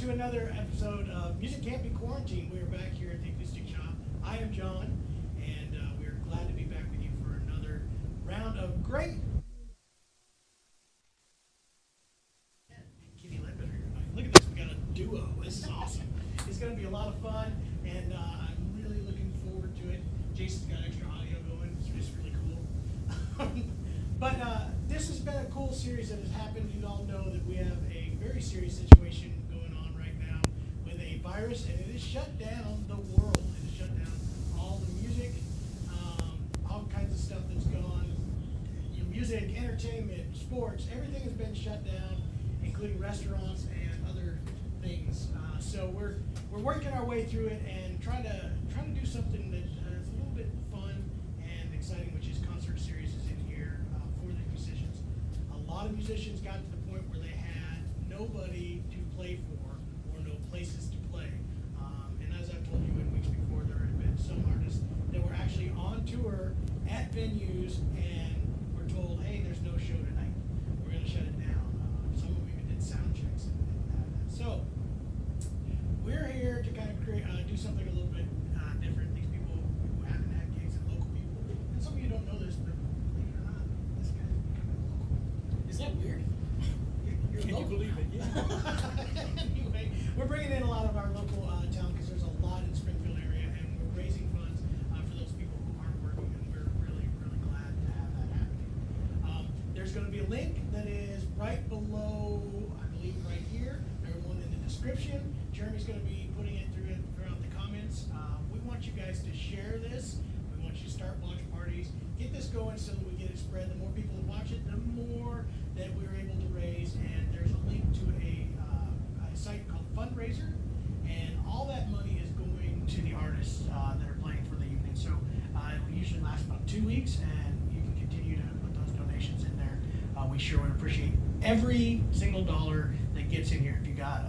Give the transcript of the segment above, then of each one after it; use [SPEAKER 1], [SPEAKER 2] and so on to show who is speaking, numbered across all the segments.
[SPEAKER 1] to another episode of Music Can't Be Quarantined. We are back here at the Acoustic Shop. I am John, and we're glad to be back with you for another round of great. Look at this, we got a duo. This is awesome. It's going to be a lot of fun, and I'm really looking forward to it. Jason's got extra audio going, it's just really cool. But this has been a cool series that has happened. You all know that we have a very serious situation going on right now with a virus, and it has shut down the world. It has shut down all the music, all kinds of stuff that's gone. Music, entertainment, sports, everything has been shut down, including restaurants and other things. So we're working our way through it and trying to do something that is a little bit fun and exciting, which is concert series is in here for the musicians. A lot of musicians got to the point where they had nobody to play for or no places to play. And as I've told you in weeks before, there have been some artists that were actually on tour at venues and were told, hey, there's no show tonight. We're going to shut it down. Some of them even did sound checks and that. So we're here to kind of do something a little bit different. These people who haven't had gigs and local people, and some of you don't know this, but believe it or not, this guy's becoming local. Is that weird? Can you believe it? Yeah. Anyway, we're bringing in a lot of our local talent because there's a lot in Springfield area, and we're raising funds for those people who aren't working, and we're really, really glad to have that happening. There's going to be a link that is right below, I believe, right here. There's one in the description. Jeremy's going to be putting it throughout the comments. We want you guys to share this. We want you to start watch parties. Get this going so that we get it spread. The more people that watch it, the more that we're able to raise. And there's a link to a site called Fundraiser. And all that money is going to the artists that are playing for the evening. So it will usually last about 2 weeks, and you can continue to put those donations in there. We sure would appreciate every single dollar that gets in here. If you got,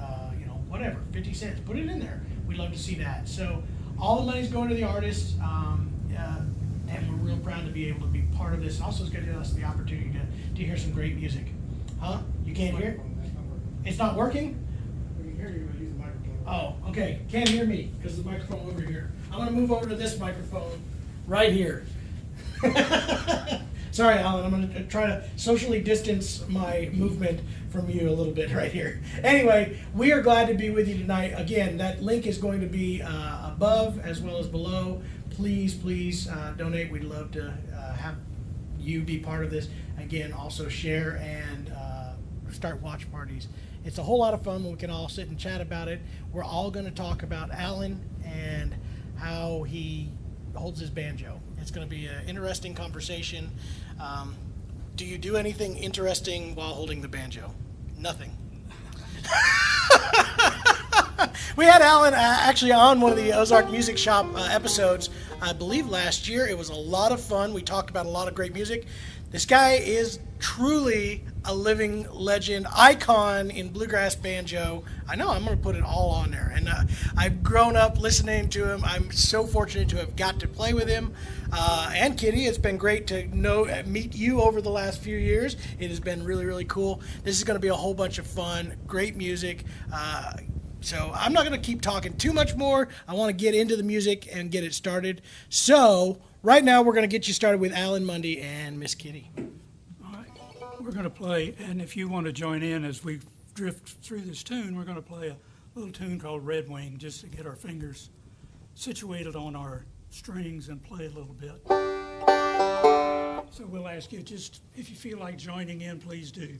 [SPEAKER 1] whatever, 50 cents, put it in there. We'd love to see that. So all the money's going to the artists, and we're real proud to be able to be part of this. Also, it's going to give us the opportunity to hear some great music. Huh? You can't hear? It's not working?
[SPEAKER 2] We can hear you, but use the microphone.
[SPEAKER 1] Oh, okay. Can't hear me because the microphone over here. I'm going to move over to this microphone right here. Sorry, Alan, I'm going to try to socially distance my movement from you a little bit right here. Anyway, we are glad to be with you tonight. Again, that link is going to be above as well as below. Please donate. We'd love to have you be part of this. Again, also share and start watch parties. It's a whole lot of fun when we can all sit and chat about it. We're all going to talk about Alan and how he holds his banjo. It's going to be an interesting conversation. Do you do anything interesting while holding the banjo? Nothing. We had Alan actually on one of the Ozark Music Shop episodes, I believe last year. It was a lot of fun. We talked about a lot of great music. This guy is truly a living legend, icon in bluegrass banjo. I know, I'm going to put it all on there. And I've grown up listening to him. I'm so fortunate to have got to play with him. And Kitty, it's been great to meet you over the last few years. It has been really, really cool. This is going to be a whole bunch of fun, great music. So I'm not going to keep talking too much more. I want to get into the music and get it started. So right now we're going to get you started with Alan Munde and Miss Kitty.
[SPEAKER 2] All right, we're going to play, and if you want to join in as we drift through this tune, we're going to play a little tune called Red Wing, just to get our fingers situated on our strings and play a little bit. So we'll ask you, just if you feel like joining in, please do.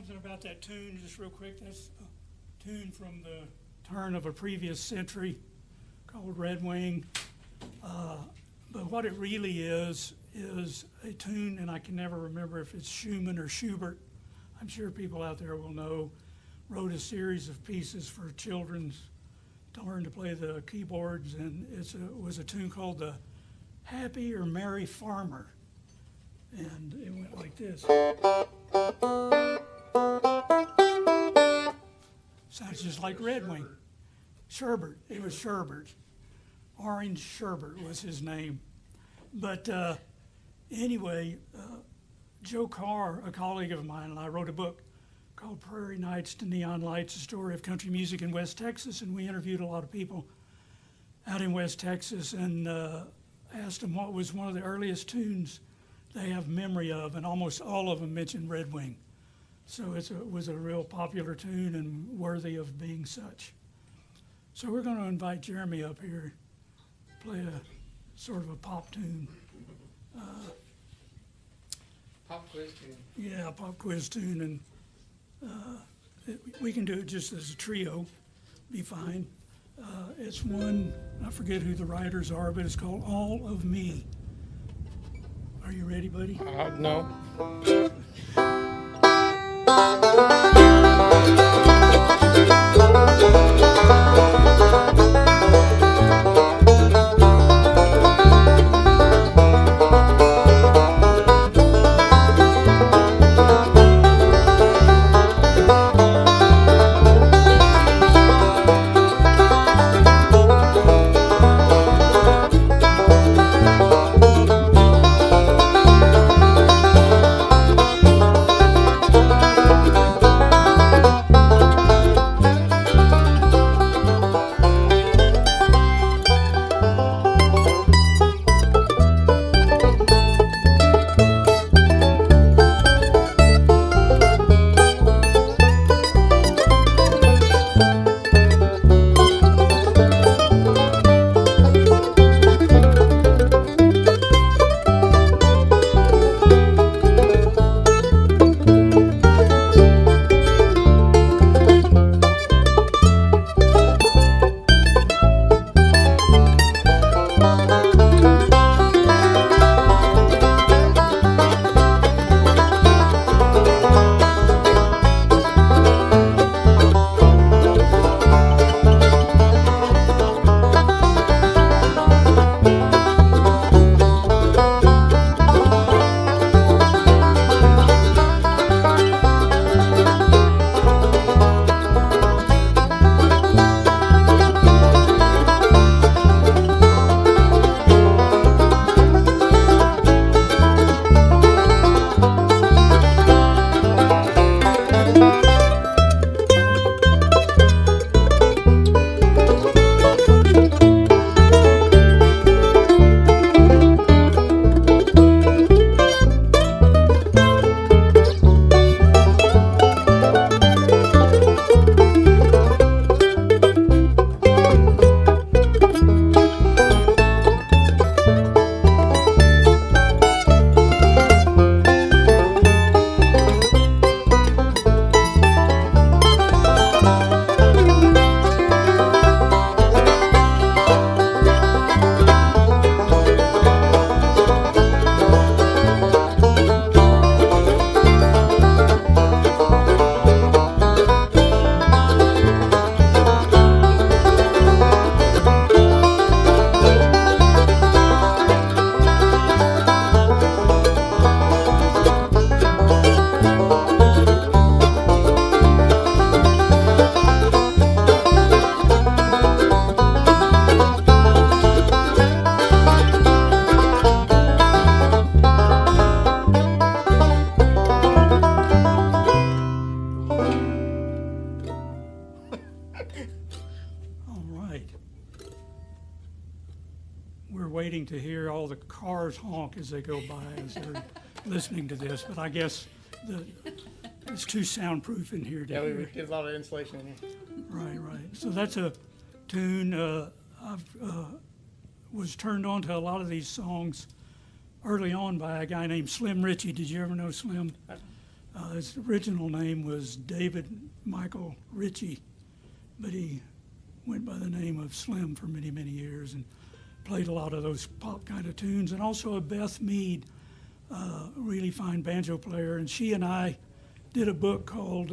[SPEAKER 2] something about that tune, just real quick. That's a tune from the turn of a previous century called Red Wing. But what it really is a tune, and I can never remember if it's Schumann or Schubert. I'm sure people out there will know. Wrote a series of pieces for children to learn to play the keyboards, and it was a tune called the Happy or Merry Farmer. And it went like this. Sounds just like Red Wing. Sherbert, it was Sherbert. Orange Sherbert was his name. But anyway, Joe Carr, a colleague of mine, and I wrote a book called Prairie Nights to Neon Lights, a story of country music in West Texas, and we interviewed a lot of people out in West Texas and asked them what was one of the earliest tunes they have memory of, and almost all of them mentioned Red Wing. So it was a real popular tune and worthy of being such. So we're going to invite Jeremy up here to play a sort of a pop tune.
[SPEAKER 3] Pop quiz tune.
[SPEAKER 2] Yeah, a pop quiz tune, and we can do it just as a trio, be fine. It's one, I forget who the writers are, but it's called All of Me. Are you ready, buddy?
[SPEAKER 3] No.
[SPEAKER 2] waiting to hear all the cars honk as they go by as they're listening to this, but I guess it's too soundproof in here to
[SPEAKER 3] Yeah, we
[SPEAKER 2] hear.
[SPEAKER 3] did a lot of insulation in here.
[SPEAKER 2] Right, right. So that's a tune. Was turned on to a lot of these songs early on by a guy named Slim Ritchie. Did you ever know Slim? His original name was David Michael Ritchie, but he went by the name of Slim for many, many years and played a lot of those pop kind of tunes. And also a Beth Mead, really fine banjo player, and she and I did a book called,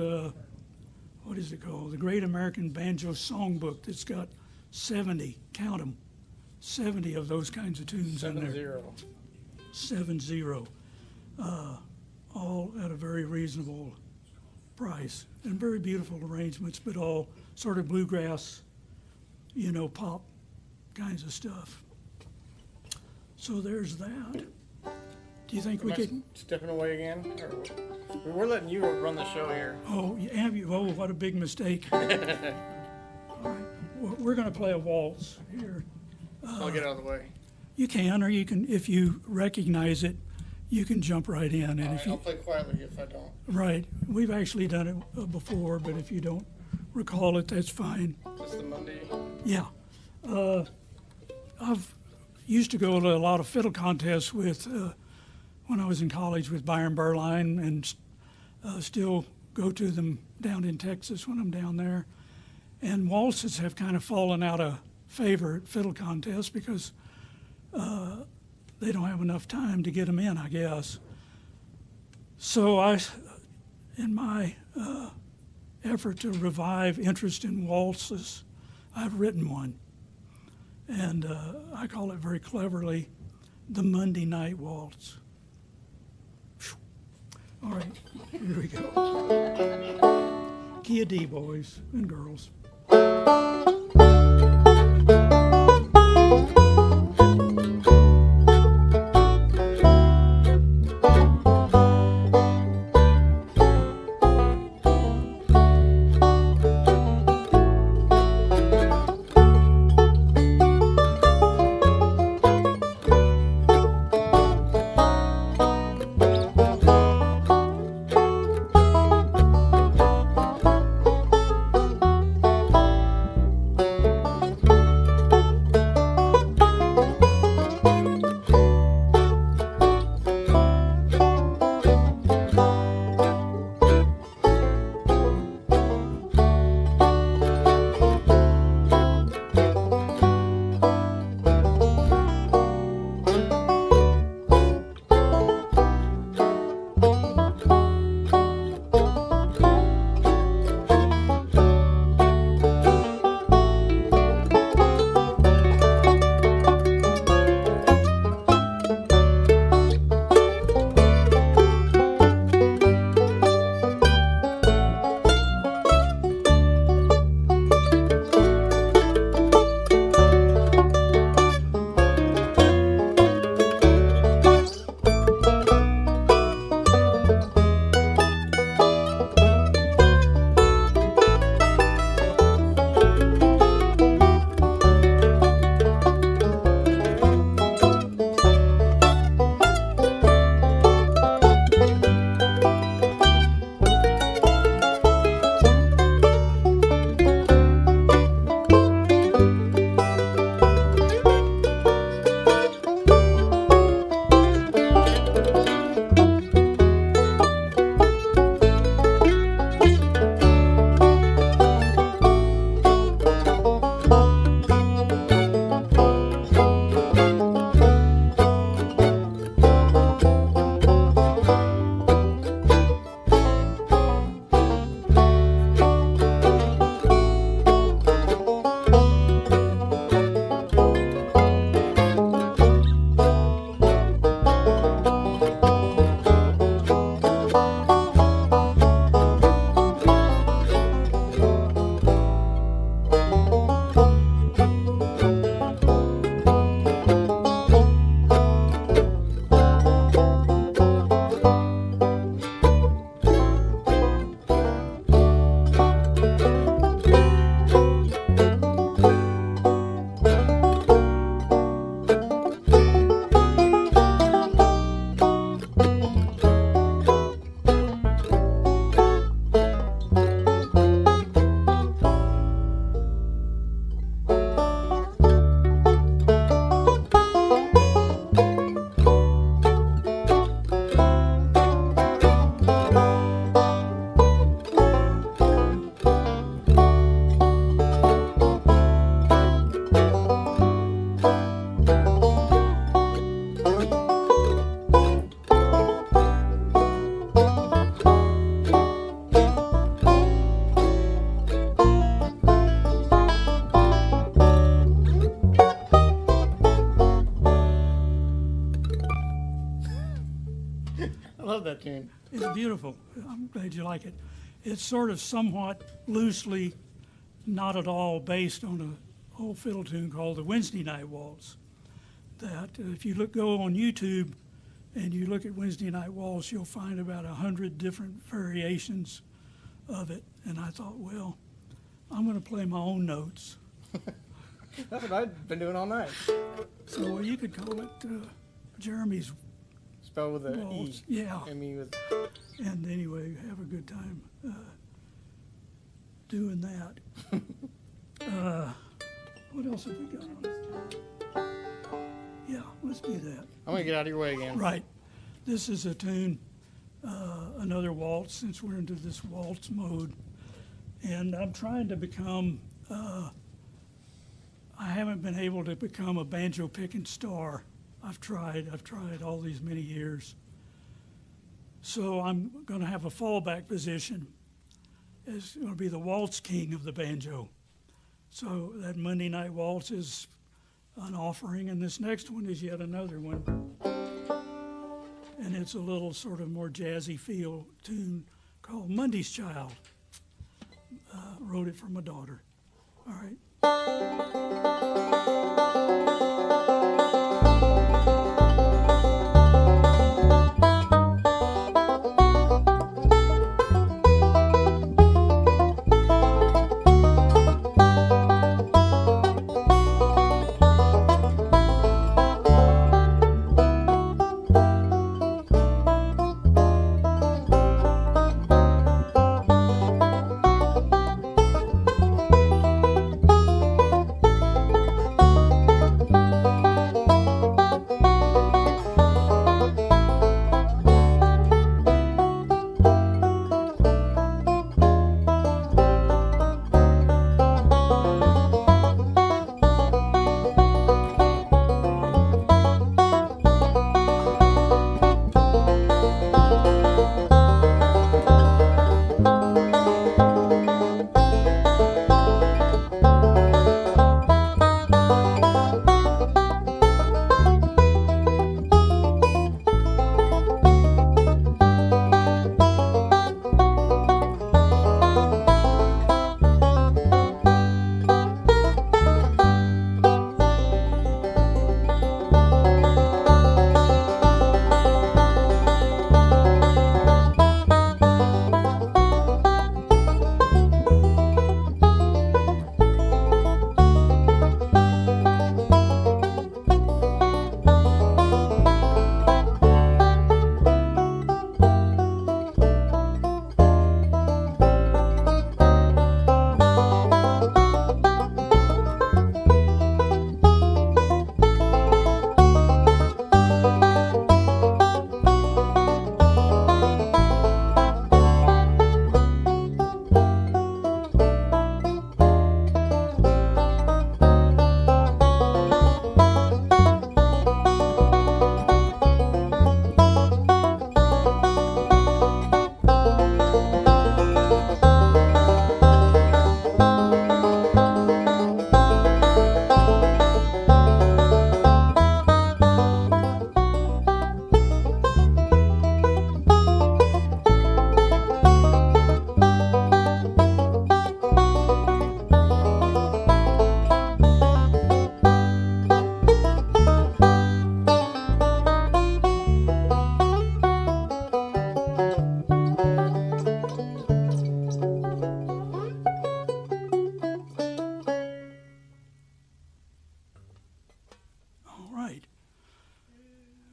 [SPEAKER 2] what is it called? The Great American Banjo Songbook that's got 70, count them, 70 of those kinds of tunes in there. 7-0. All at a very reasonable price, and very beautiful arrangements, but all sort of bluegrass, pop kinds of stuff. So there's that. Do you think we could?
[SPEAKER 3] Stepping away again? Or we're letting you run the show here.
[SPEAKER 2] Oh, have you? Oh, what a big mistake. All right. We're going to play a waltz here.
[SPEAKER 3] I'll get out of the way.
[SPEAKER 2] You can, or you can, if you recognize it, you can jump right in. And if
[SPEAKER 3] I'll
[SPEAKER 2] you,
[SPEAKER 3] play quietly if I don't.
[SPEAKER 2] right, we've actually done it before, but if you don't recall it, that's fine.
[SPEAKER 3] Just the Monday.
[SPEAKER 2] Yeah. I've used to go to a lot of fiddle contests with, when I was in college with Byron Berline, and still go to them down in Texas when I'm down there. And waltzes have kind of fallen out of favor at fiddle contests because they don't have enough time to get them in, I guess. So in my effort to revive interest in waltzes, I've written one. And I call it very cleverly the Monday Night Waltz. All right, here we go. Key of D, boys and girls.
[SPEAKER 3] love that tune.
[SPEAKER 2] It's beautiful. I'm glad you like it. It's sort of somewhat loosely, not at all, based on an old fiddle tune called the Wednesday Night Waltz. That if you go on YouTube and you look at Wednesday Night Waltz, you'll find about 100 different variations of it. And I thought, well, I'm going to play my own notes.
[SPEAKER 3] That's what I've been doing all night.
[SPEAKER 2] So you could call it Jeremy's
[SPEAKER 3] Spelled with a
[SPEAKER 2] Waltz.
[SPEAKER 3] E.
[SPEAKER 2] Yeah.
[SPEAKER 3] M-E with...
[SPEAKER 2] And anyway, have a good time doing that. What else have we got on? Yeah, let's do that.
[SPEAKER 3] I'm going to get out of your way again.
[SPEAKER 2] Right. This is a tune, another waltz, since we're into this waltz mode. And I'm trying to become, I haven't been able to become a banjo picking star. I've tried all these many years. So I'm going to have a fallback position. It's going to be the waltz king of the banjo. So that Monday Night Waltz is an offering, and this next one is yet another one. And it's a little sort of more jazzy feel tune called Monday's Child. Wrote it for my daughter. All right.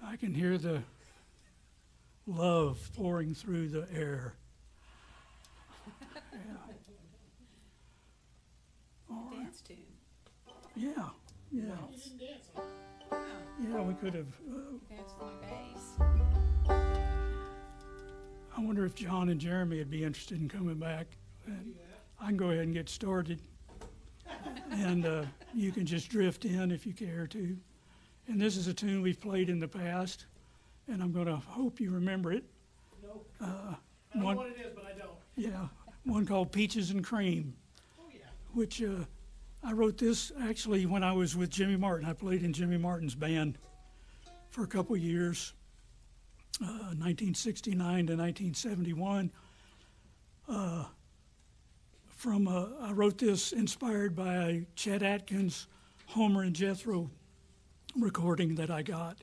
[SPEAKER 2] I can hear the love pouring through the air. Yeah. All right.
[SPEAKER 4] Dance tune.
[SPEAKER 2] Yeah, yeah.
[SPEAKER 1] You didn't dance on it.
[SPEAKER 2] Yeah, we could have.
[SPEAKER 4] Dance on the bass.
[SPEAKER 2] I wonder if John and Jeremy would be interested in coming back. And I can go ahead and get started. And you can just drift in if you care to. And this is a tune we've played in the past, and I'm going to hope you remember it.
[SPEAKER 1] No. I don't
[SPEAKER 2] one-
[SPEAKER 1] know what it is, but I don't.
[SPEAKER 2] Yeah, one called Peaches and Cream,
[SPEAKER 1] Oh, yeah.
[SPEAKER 2] which I wrote this actually when I was with Jimmy Martin. I played in Jimmy Martin's band for a couple years. 1969 to 1971. I wrote this inspired by a Chet Atkins, Homer and Jethro recording that I got.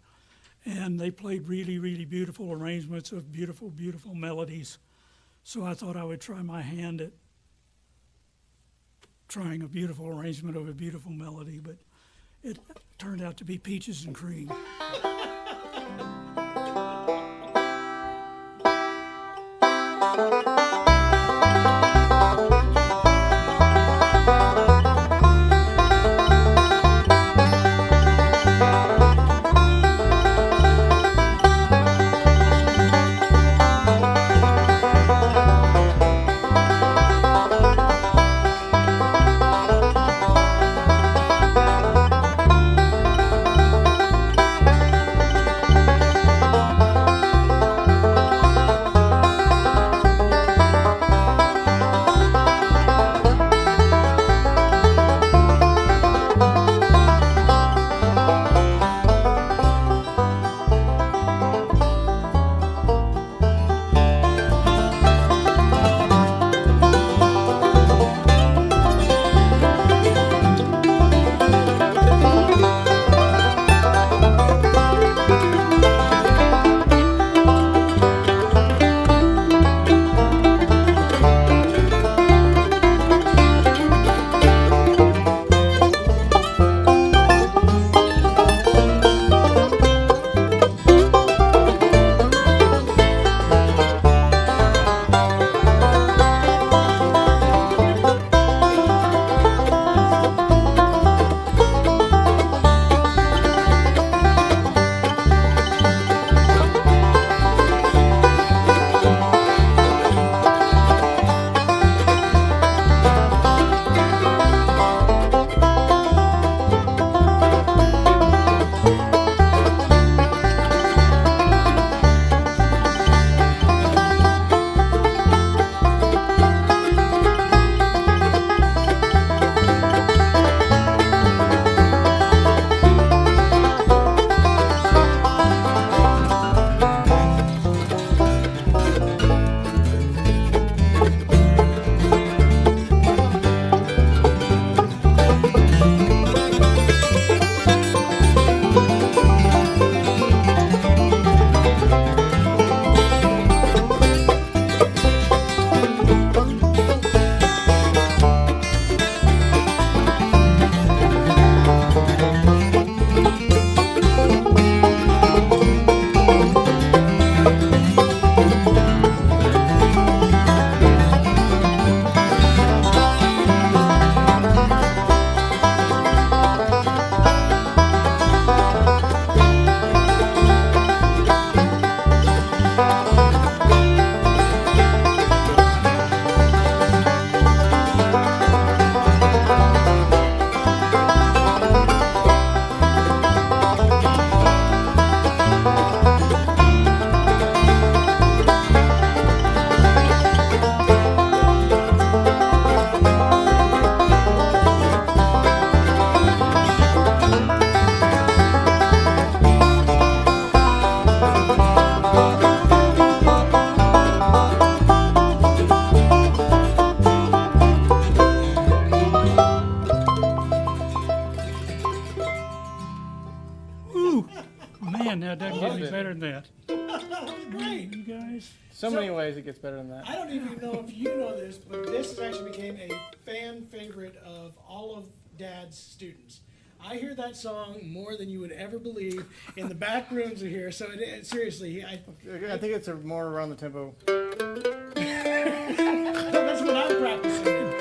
[SPEAKER 2] And they played really, really beautiful arrangements of beautiful, beautiful melodies. So I thought I would try my hand at trying a beautiful arrangement of a beautiful melody, but it turned out to be Peaches and Cream. That doesn't get any better than that.
[SPEAKER 1] That was great.
[SPEAKER 2] You guys?
[SPEAKER 3] So many ways it gets better than that.
[SPEAKER 1] I don't even know if you know this, but this has actually became a fan favorite of all of Dad's students. I hear that song more than you would ever believe in the back rooms of here. So seriously, I
[SPEAKER 3] think it's more around the tempo.
[SPEAKER 1] that's what I'm practicing.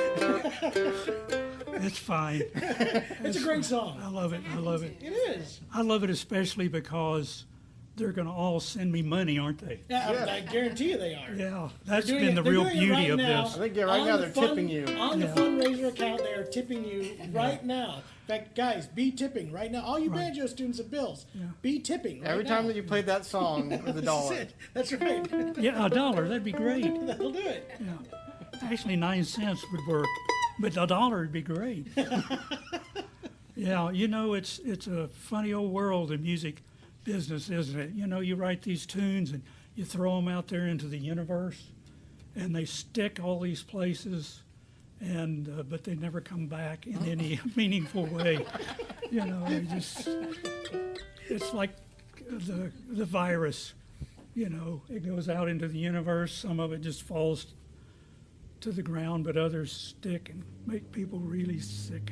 [SPEAKER 2] It's fine.
[SPEAKER 1] It's a great song.
[SPEAKER 2] I love it. I love it.
[SPEAKER 1] It is.
[SPEAKER 2] I love it especially because they're going to all send me money, aren't they?
[SPEAKER 1] Yeah, I guarantee you they are.
[SPEAKER 2] Yeah, that's
[SPEAKER 1] They're
[SPEAKER 2] been the
[SPEAKER 1] doing
[SPEAKER 2] real
[SPEAKER 1] it
[SPEAKER 2] beauty
[SPEAKER 1] right
[SPEAKER 2] of
[SPEAKER 1] now.
[SPEAKER 2] this.
[SPEAKER 3] I think right now they're tipping you.
[SPEAKER 1] On the
[SPEAKER 2] Yeah.
[SPEAKER 1] fundraiser account, they are tipping you right now. In fact, guys, be tipping right now. All you
[SPEAKER 2] Right.
[SPEAKER 1] banjo students of Bill's,
[SPEAKER 2] Yeah.
[SPEAKER 1] be tipping right
[SPEAKER 3] Every
[SPEAKER 1] now.
[SPEAKER 3] time that you played that song, it was
[SPEAKER 1] That's
[SPEAKER 3] $1.
[SPEAKER 1] it. That's right.
[SPEAKER 2] Yeah, $1, that'd be great.
[SPEAKER 1] That'll do it.
[SPEAKER 2] Yeah. Actually, 9 cents would work, but $1 would be great. Yeah, you know, it's a funny old world, the music. business, isn't it? You know, you write these tunes and you throw them out there into the universe, and they stick all these places, and but they never come back in any meaningful way. You know, they just, it's like the virus. You know, it goes out into the universe. Some of it just falls to the ground, but others stick and make people really sick.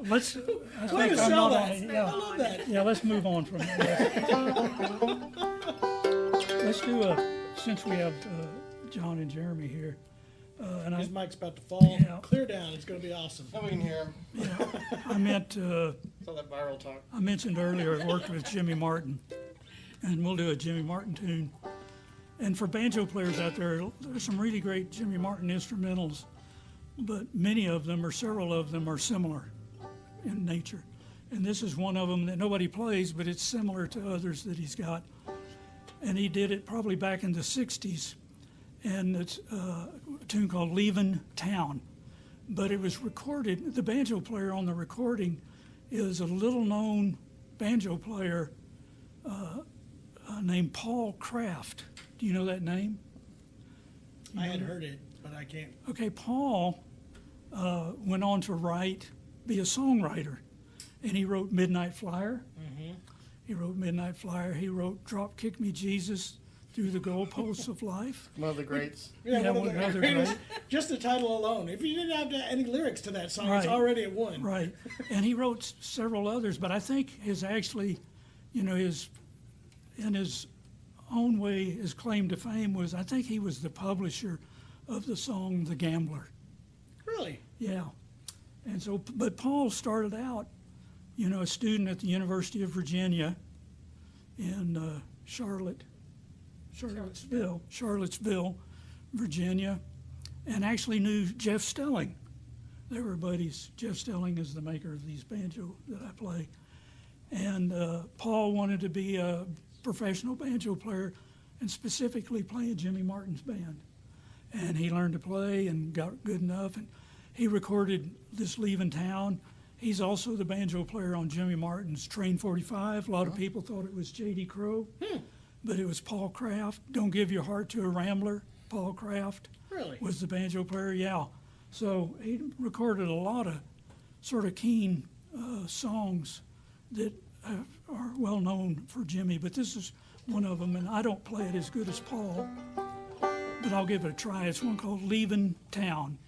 [SPEAKER 2] Let's. I
[SPEAKER 1] Way to
[SPEAKER 2] think I'm
[SPEAKER 1] sell
[SPEAKER 2] not
[SPEAKER 1] that.
[SPEAKER 2] on- yeah.
[SPEAKER 1] I love that.
[SPEAKER 2] Yeah, let's move on from that. Let's do since we have John and Jeremy here, and
[SPEAKER 1] His mic's about to fall.
[SPEAKER 2] Yeah.
[SPEAKER 1] Clear down. It's going to be awesome.
[SPEAKER 3] Now we can hear him.
[SPEAKER 2] I meant
[SPEAKER 3] It's all that viral talk.
[SPEAKER 2] I mentioned earlier I worked with Jimmy Martin, and we'll do a Jimmy Martin tune. And for banjo players out there, there's some really great Jimmy Martin instrumentals, but many of them, or several of them, are similar in nature. And this is one of them that nobody plays, but it's similar to others that he's got. And he did it probably back in the 60s, and it's a tune called Leavin' Town. But it was recorded, the banjo player on the recording is a little-known banjo player named Paul Kraft. Do you know that name?
[SPEAKER 1] I had heard it, but I can't.
[SPEAKER 2] Okay, Paul went on to be a songwriter, and he wrote Midnight Flyer. He wrote Midnight Flyer. He wrote Drop Kick Me Jesus Through the Goalposts of Life.
[SPEAKER 3] One of the greats.
[SPEAKER 2] Yeah,
[SPEAKER 1] one
[SPEAKER 2] one
[SPEAKER 1] of the
[SPEAKER 2] other
[SPEAKER 1] greatest.
[SPEAKER 2] great.
[SPEAKER 1] Just the title alone. If you didn't have any lyrics to that song, it's
[SPEAKER 2] Right.
[SPEAKER 1] already at one.
[SPEAKER 2] Right, and he wrote several others, but I think his actually, you know, in his own way, his claim to fame was, I think he was the publisher of the song The Gambler.
[SPEAKER 1] Really?
[SPEAKER 2] Yeah. And so, but Paul started out, you know, a student at the University of Virginia in Charlottesville, Virginia, and actually knew Jeff Stelling. They were buddies. Jeff Stelling is the maker of these banjo that I play. And Paul wanted to be a professional banjo player and specifically play in Jimmy Martin's band. And he learned to play and got good enough. And he recorded this Leavin' Town. He's also the banjo player on Jimmy Martin's Train 45. A lot of people thought it was J.D. Crowe, but it was Paul Kraft. Don't Give Your Heart to a Rambler. Paul Kraft
[SPEAKER 1] Really?
[SPEAKER 2] was the banjo player, yeah. So he recorded a lot of sort of keen songs that are well known for Jimmy, but this is one of them, and I don't play it as good as Paul, but I'll give it a try. It's one called Leavin' Town.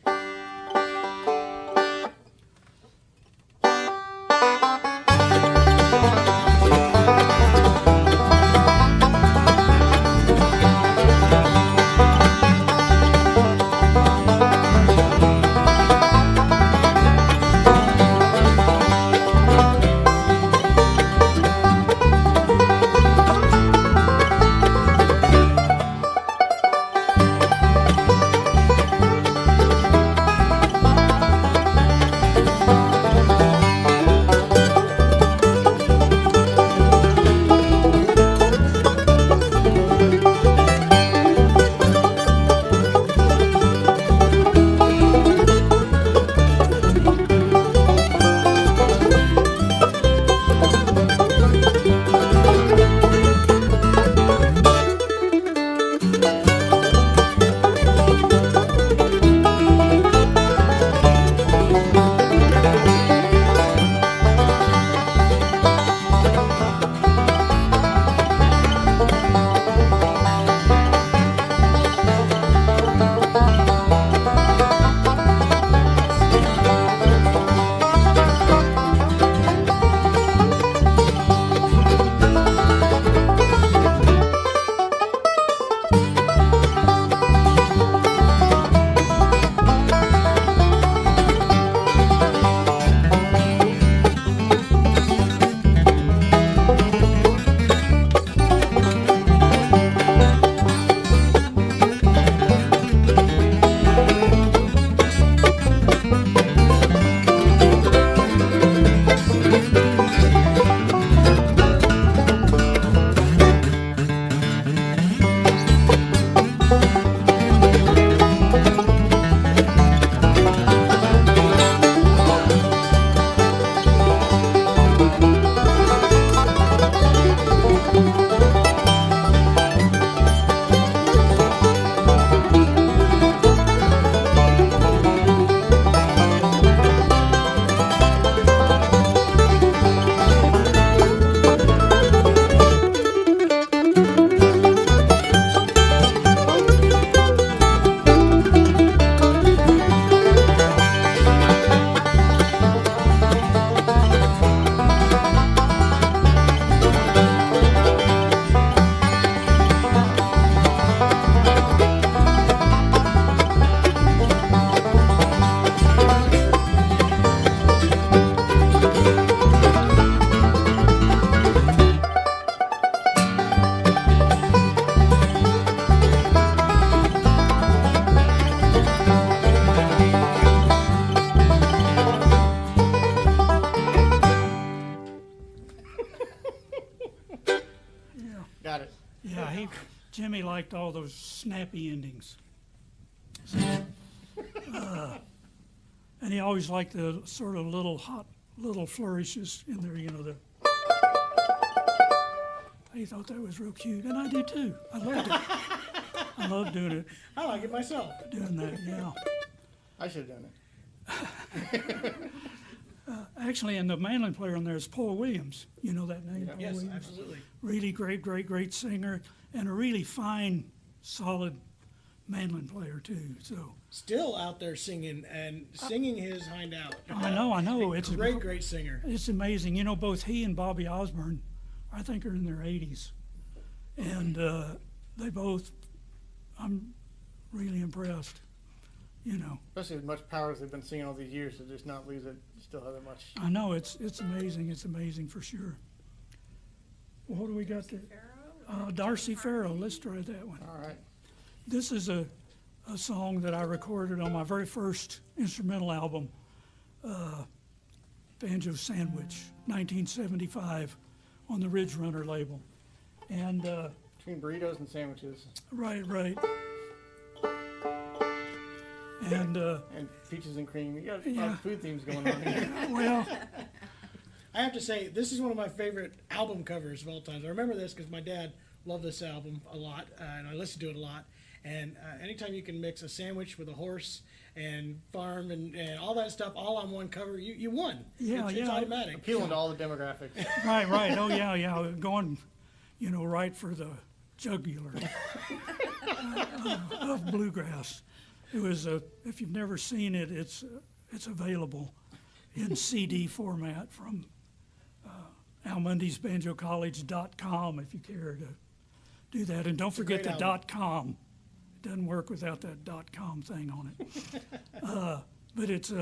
[SPEAKER 2] Jimmy liked all those snappy endings. So, and he always liked the sort of little flourishes in there, you know, he thought that was real cute, and I did too. I loved it. I love doing it,
[SPEAKER 1] I like it myself.
[SPEAKER 2] doing that, yeah.
[SPEAKER 3] I should have done it.
[SPEAKER 2] Actually, and the mandolin player on there is Paul Williams. You know that name,
[SPEAKER 3] Yeah.
[SPEAKER 2] Paul
[SPEAKER 1] Yes,
[SPEAKER 2] Williams?
[SPEAKER 1] absolutely.
[SPEAKER 2] Really great singer, and a really fine, solid mandolin player too. So
[SPEAKER 1] Still out there singing and singing his hind out.
[SPEAKER 2] I know. It's
[SPEAKER 1] Great singer.
[SPEAKER 2] It's amazing. You know, both he and Bobby Osborne, I think, are in their 80s, and they both. I'm really impressed. You know,
[SPEAKER 3] Especially as much power as they've been singing all these years, to just not lose it, still have that much.
[SPEAKER 2] I know it's amazing. It's amazing for sure. Well, what do we got there? Darcy Farrow. Let's try that one.
[SPEAKER 3] All right.
[SPEAKER 2] This is a song that I recorded on my very first instrumental album, Banjo Sandwich, 1975, on the Ridge Runner label. And
[SPEAKER 3] Between burritos and sandwiches
[SPEAKER 2] right. And
[SPEAKER 3] and peaches and cream, you got a lot
[SPEAKER 2] Yeah.
[SPEAKER 3] of food themes going on here.
[SPEAKER 2] well,
[SPEAKER 1] I have to say, this is one of my favorite album covers of all time. I remember this because my dad loved this album a lot, and I listened to it a lot. And anytime you can mix a sandwich with a horse and farm and all that stuff all on one cover, you won.
[SPEAKER 2] Yeah,
[SPEAKER 1] It's
[SPEAKER 2] yeah.
[SPEAKER 1] automatic.
[SPEAKER 3] Appealing to all the demographics.
[SPEAKER 2] right. Oh yeah. Going, you know, right for the jugular of bluegrass. It was if you've never seen it, it's available in CD format from almundesbanjocollege.com if you care to do that. And don't forget
[SPEAKER 1] great
[SPEAKER 2] the
[SPEAKER 1] album.
[SPEAKER 2] .com. It doesn't work without that .com thing on it. But it's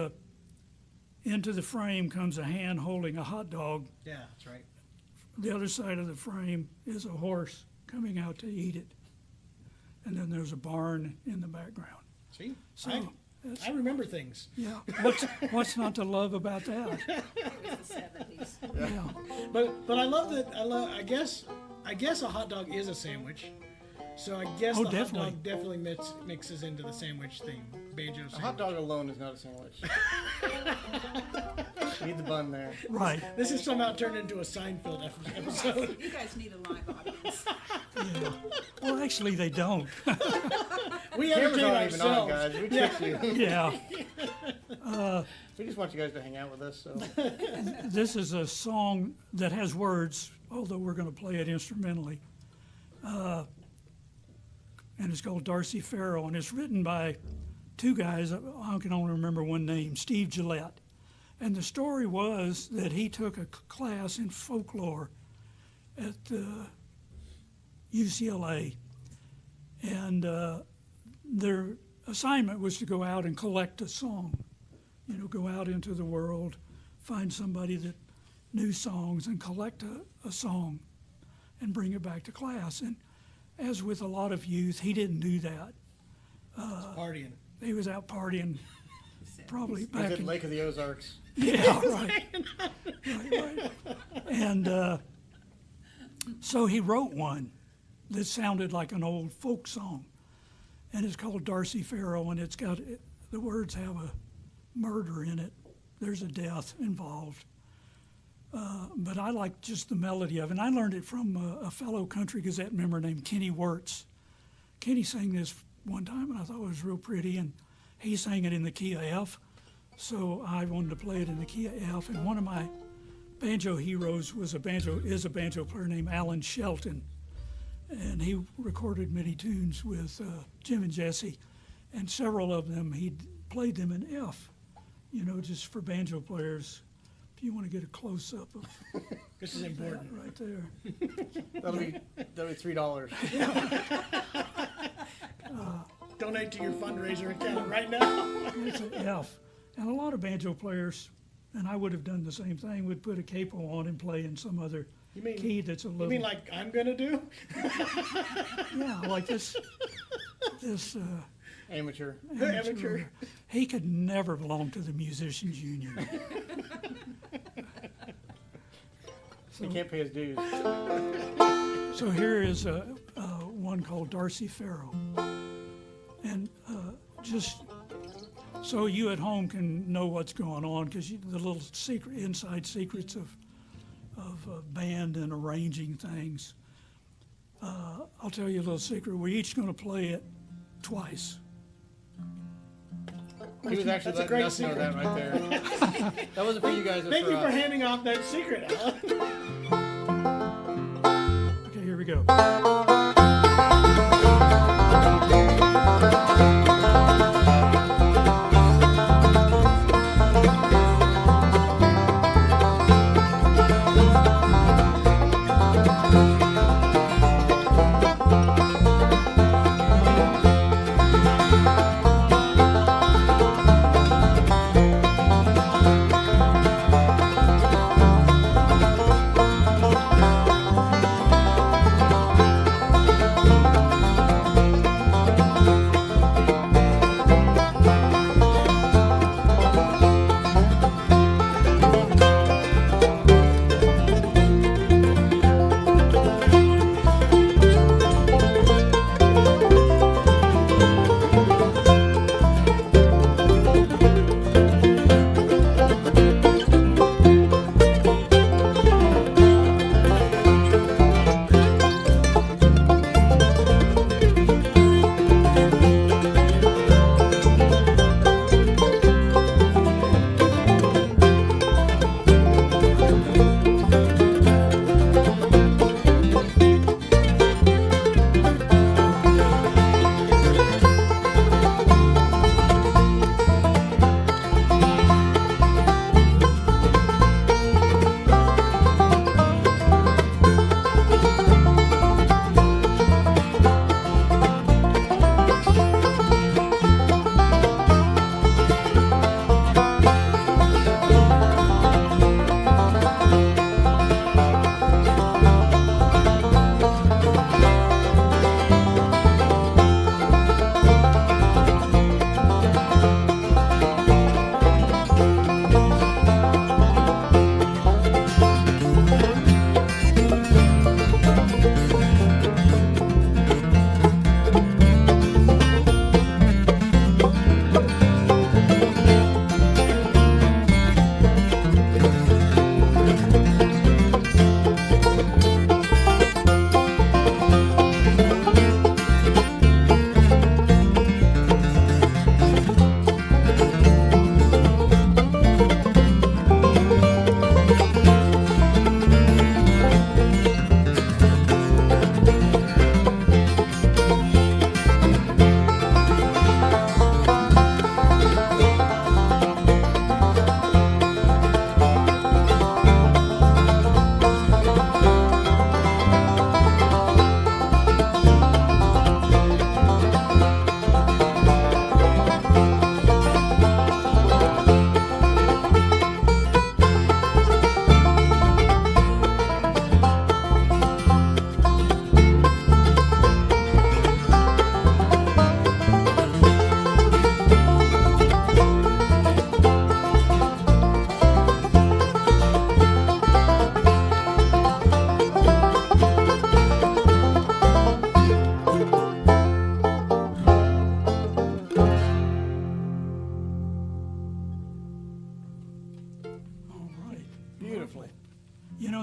[SPEAKER 2] into the frame comes a hand holding a hot dog.
[SPEAKER 1] Yeah, that's right.
[SPEAKER 2] The other side of the frame is a horse coming out to eat it. And then there's a barn in the background.
[SPEAKER 1] See?
[SPEAKER 2] So that's,
[SPEAKER 1] I remember things.
[SPEAKER 2] yeah, what's not to love about that?
[SPEAKER 4] It was the 70s.
[SPEAKER 2] Yeah,
[SPEAKER 1] But I love that. I guess a hot dog is a sandwich. So I guess
[SPEAKER 2] Oh,
[SPEAKER 1] the
[SPEAKER 2] definitely.
[SPEAKER 1] hot dog definitely mixes into the sandwich theme. Banjo sandwich.
[SPEAKER 3] A hot dog alone is not a sandwich. You need the bun there.
[SPEAKER 2] right.
[SPEAKER 1] This is somehow turned into a Seinfeld episode.
[SPEAKER 4] You guys need a live audience.
[SPEAKER 2] Yeah. Well, actually, they don't.
[SPEAKER 1] We
[SPEAKER 3] Cameras
[SPEAKER 1] entertain
[SPEAKER 3] aren't even on,
[SPEAKER 1] ourselves.
[SPEAKER 3] guys. We tricked you.
[SPEAKER 2] Yeah.
[SPEAKER 3] We just want you guys to hang out with us. So
[SPEAKER 2] This is a song that has words, although we're going to play it instrumentally. And it's called Darcy Farrow, and it's written by two guys. I can only remember one name, Steve Gillette. And the story was that he took a class in folklore at UCLA, and their assignment was to go out and collect a song. You know, go out into the world, find somebody that knew songs and collect a song and bring it back to class. And as with a lot of youth, he didn't do that.
[SPEAKER 1] Partying.
[SPEAKER 2] He was out partying probably
[SPEAKER 3] was
[SPEAKER 2] back
[SPEAKER 3] it
[SPEAKER 2] in
[SPEAKER 3] Lake of the Ozarks?
[SPEAKER 2] yeah, right. Right. And so he wrote one that sounded like an old folk song, and it's called Darcy Farrow, and it's got the words have a murder in it. There's a death involved. But I like just the melody of it. And I learned it from a fellow Country Gazette member named Kenny Wirtz. Kenny sang this one time, and I thought it was real pretty, and he sang it in the key of F. So I wanted to play it in the key of F. And one of my banjo heroes is a banjo player named Alan Shelton. And he recorded many tunes with Jim and Jesse. And several of them, he played them in F, you know, just for banjo players. If you want to get a close-up of
[SPEAKER 1] This is
[SPEAKER 2] that
[SPEAKER 1] important.
[SPEAKER 2] right there.
[SPEAKER 3] That'll be $3.
[SPEAKER 1] Donate to your fundraiser account right now.
[SPEAKER 2] It's an F. And a lot of banjo players, and I would have done the same thing, would put a capo on and play in some other
[SPEAKER 1] You mean-
[SPEAKER 2] key that's a
[SPEAKER 1] You
[SPEAKER 2] little...
[SPEAKER 1] mean like I'm gonna do?
[SPEAKER 2] yeah, like this
[SPEAKER 3] Amateur.
[SPEAKER 1] Amateur.
[SPEAKER 2] He could never belong to the musicians union.
[SPEAKER 3] He can't pay his dues.
[SPEAKER 2] So here is one one called Darcy Farrow. And just so you at home can know what's going on, because the little inside secrets of band and arranging things. I'll tell you a little secret. We're each going to play it twice.
[SPEAKER 3] He was actually letting us know that right there. That wasn't for you guys.
[SPEAKER 1] Thank you for
[SPEAKER 3] us.
[SPEAKER 1] handing off that secret, Alan.
[SPEAKER 2] Okay, here we go.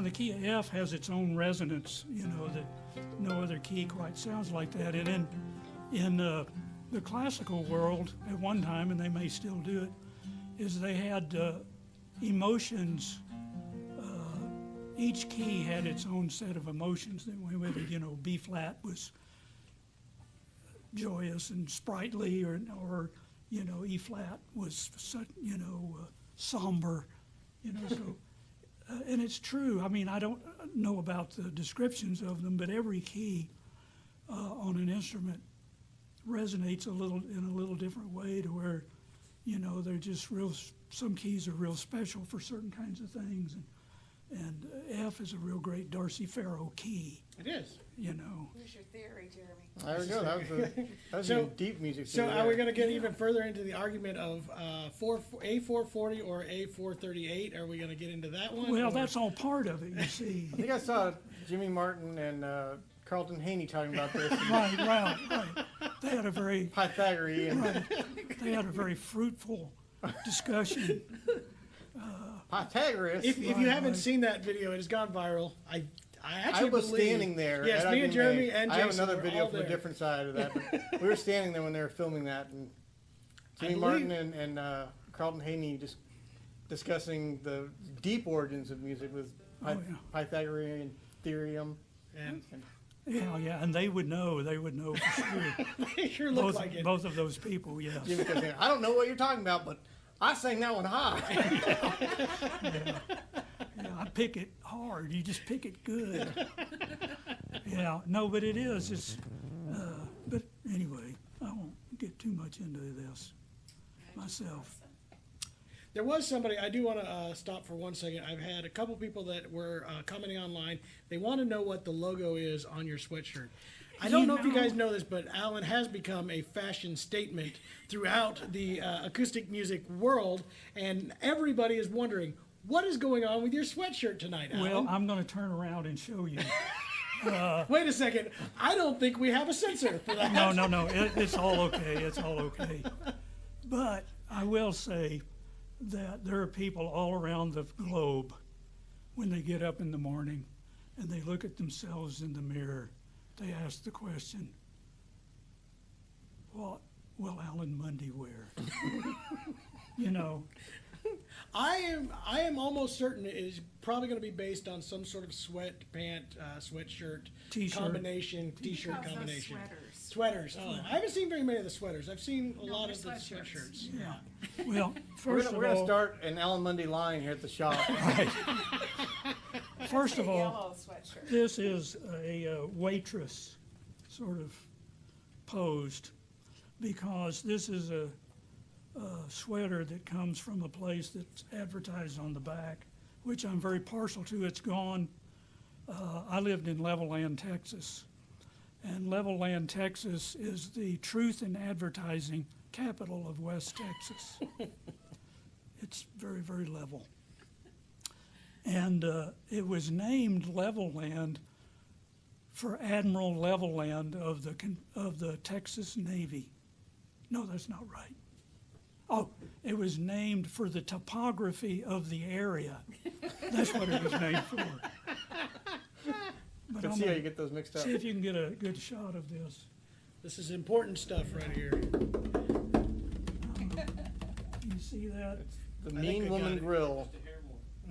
[SPEAKER 2] The key of F has its own resonance, that no other key quite sounds like that. And in the classical world at one time, and they may still do it, is they had emotions. Each key had its own set of emotions. Whether B flat was joyous and sprightly, or E flat was somber, so. And it's true. I mean, I don't know about the descriptions of them, but every key on an instrument resonates in a little different way, to where, they're just real. Some keys are real special for certain kinds of things, and F is a real great Darcy Farrow key.
[SPEAKER 1] It is.
[SPEAKER 4] Here's your theory, Jeremy.
[SPEAKER 3] There we go. That was some deep music.
[SPEAKER 1] So are we going to get even further into the argument of A440 or A438? Are we going to get into that one?
[SPEAKER 2] Well, that's all part of it, you see.
[SPEAKER 3] I think I saw Jimmy Martin and Carlton Haney talking about this.
[SPEAKER 2] Right. They had a very
[SPEAKER 3] Pythagorean.
[SPEAKER 2] They had a very fruitful discussion.
[SPEAKER 3] Pythagoras.
[SPEAKER 1] If you haven't seen that video, it has gone viral. I actually
[SPEAKER 3] was
[SPEAKER 1] believe,
[SPEAKER 3] standing there.
[SPEAKER 1] Yes,
[SPEAKER 3] and
[SPEAKER 1] me and Jeremy and
[SPEAKER 3] I have
[SPEAKER 1] Jason
[SPEAKER 3] another
[SPEAKER 1] were
[SPEAKER 3] video
[SPEAKER 1] all
[SPEAKER 3] from a
[SPEAKER 1] there.
[SPEAKER 3] different side of that. But we were standing there when they were filming that, and Jimmy
[SPEAKER 1] believe-
[SPEAKER 3] Martin and Carlton Haney just discussing the deep origins of music with Pythagorean theorem.
[SPEAKER 1] And
[SPEAKER 2] Yeah, and they would know for sure.
[SPEAKER 1] they sure look like it.
[SPEAKER 2] Both of those people, yes.
[SPEAKER 3] Jimmy kept saying, I don't know what you're talking about, but I sang that one high.
[SPEAKER 2] Yeah, I pick it hard. You just pick it good. Yeah, no, but it is. It's, but anyway, I won't get too much into this myself.
[SPEAKER 1] There was somebody, I do want to stop for 1 second. I've had a couple people that were commenting online. They want to know what the logo is on your sweatshirt. I don't know if you guys know this, but Alan has become a fashion statement throughout the acoustic music world, and everybody is wondering, what is going on with your sweatshirt tonight, Alan?
[SPEAKER 2] Well, I'm going to turn around and show you.
[SPEAKER 1] Wait a second. I don't think we have a censor for that.
[SPEAKER 2] No. It's all okay. It's all okay. But I will say that there are people all around the globe when they get up in the morning and they look at themselves in the mirror, they ask the question, what will Alan Munde wear? You know,
[SPEAKER 1] I am almost certain it is probably going to be based on some sort of sweatshirt
[SPEAKER 2] T-shirt.
[SPEAKER 1] combination, T-shirt
[SPEAKER 4] How's those
[SPEAKER 1] combination.
[SPEAKER 4] sweaters?
[SPEAKER 1] Sweaters. Oh, I haven't seen very many of the sweaters. I've seen a lot
[SPEAKER 4] they're
[SPEAKER 1] of the
[SPEAKER 4] sweatshirts.
[SPEAKER 1] sweatshirts.
[SPEAKER 2] yeah. Well,
[SPEAKER 3] We're
[SPEAKER 2] first
[SPEAKER 3] gonna
[SPEAKER 2] of all,
[SPEAKER 3] start an Alan Munde line here at the shop.
[SPEAKER 2] first of all,
[SPEAKER 4] Yellow sweatshirt.
[SPEAKER 2] this is a waitress sort of posed because this is a sweater that comes from a place that's advertised on the back, which I'm very partial to. It's gone. I lived in Levelland, Texas, and Levelland, Texas is the truth in advertising capital of West Texas. It's very, very level. And it was named Levelland for Admiral Levelland of the Texas Navy. No, that's not right. Oh, it was named for the topography of the area. That's what it was named for. But
[SPEAKER 3] Can
[SPEAKER 2] I'm
[SPEAKER 3] see how
[SPEAKER 2] gonna
[SPEAKER 3] you get those mixed up.
[SPEAKER 2] see if you can get a good shot of this.
[SPEAKER 1] This is important stuff right here.
[SPEAKER 2] Can you see that?
[SPEAKER 3] The
[SPEAKER 1] think I
[SPEAKER 3] Mean
[SPEAKER 1] got
[SPEAKER 3] Woman
[SPEAKER 1] it.
[SPEAKER 3] Grill.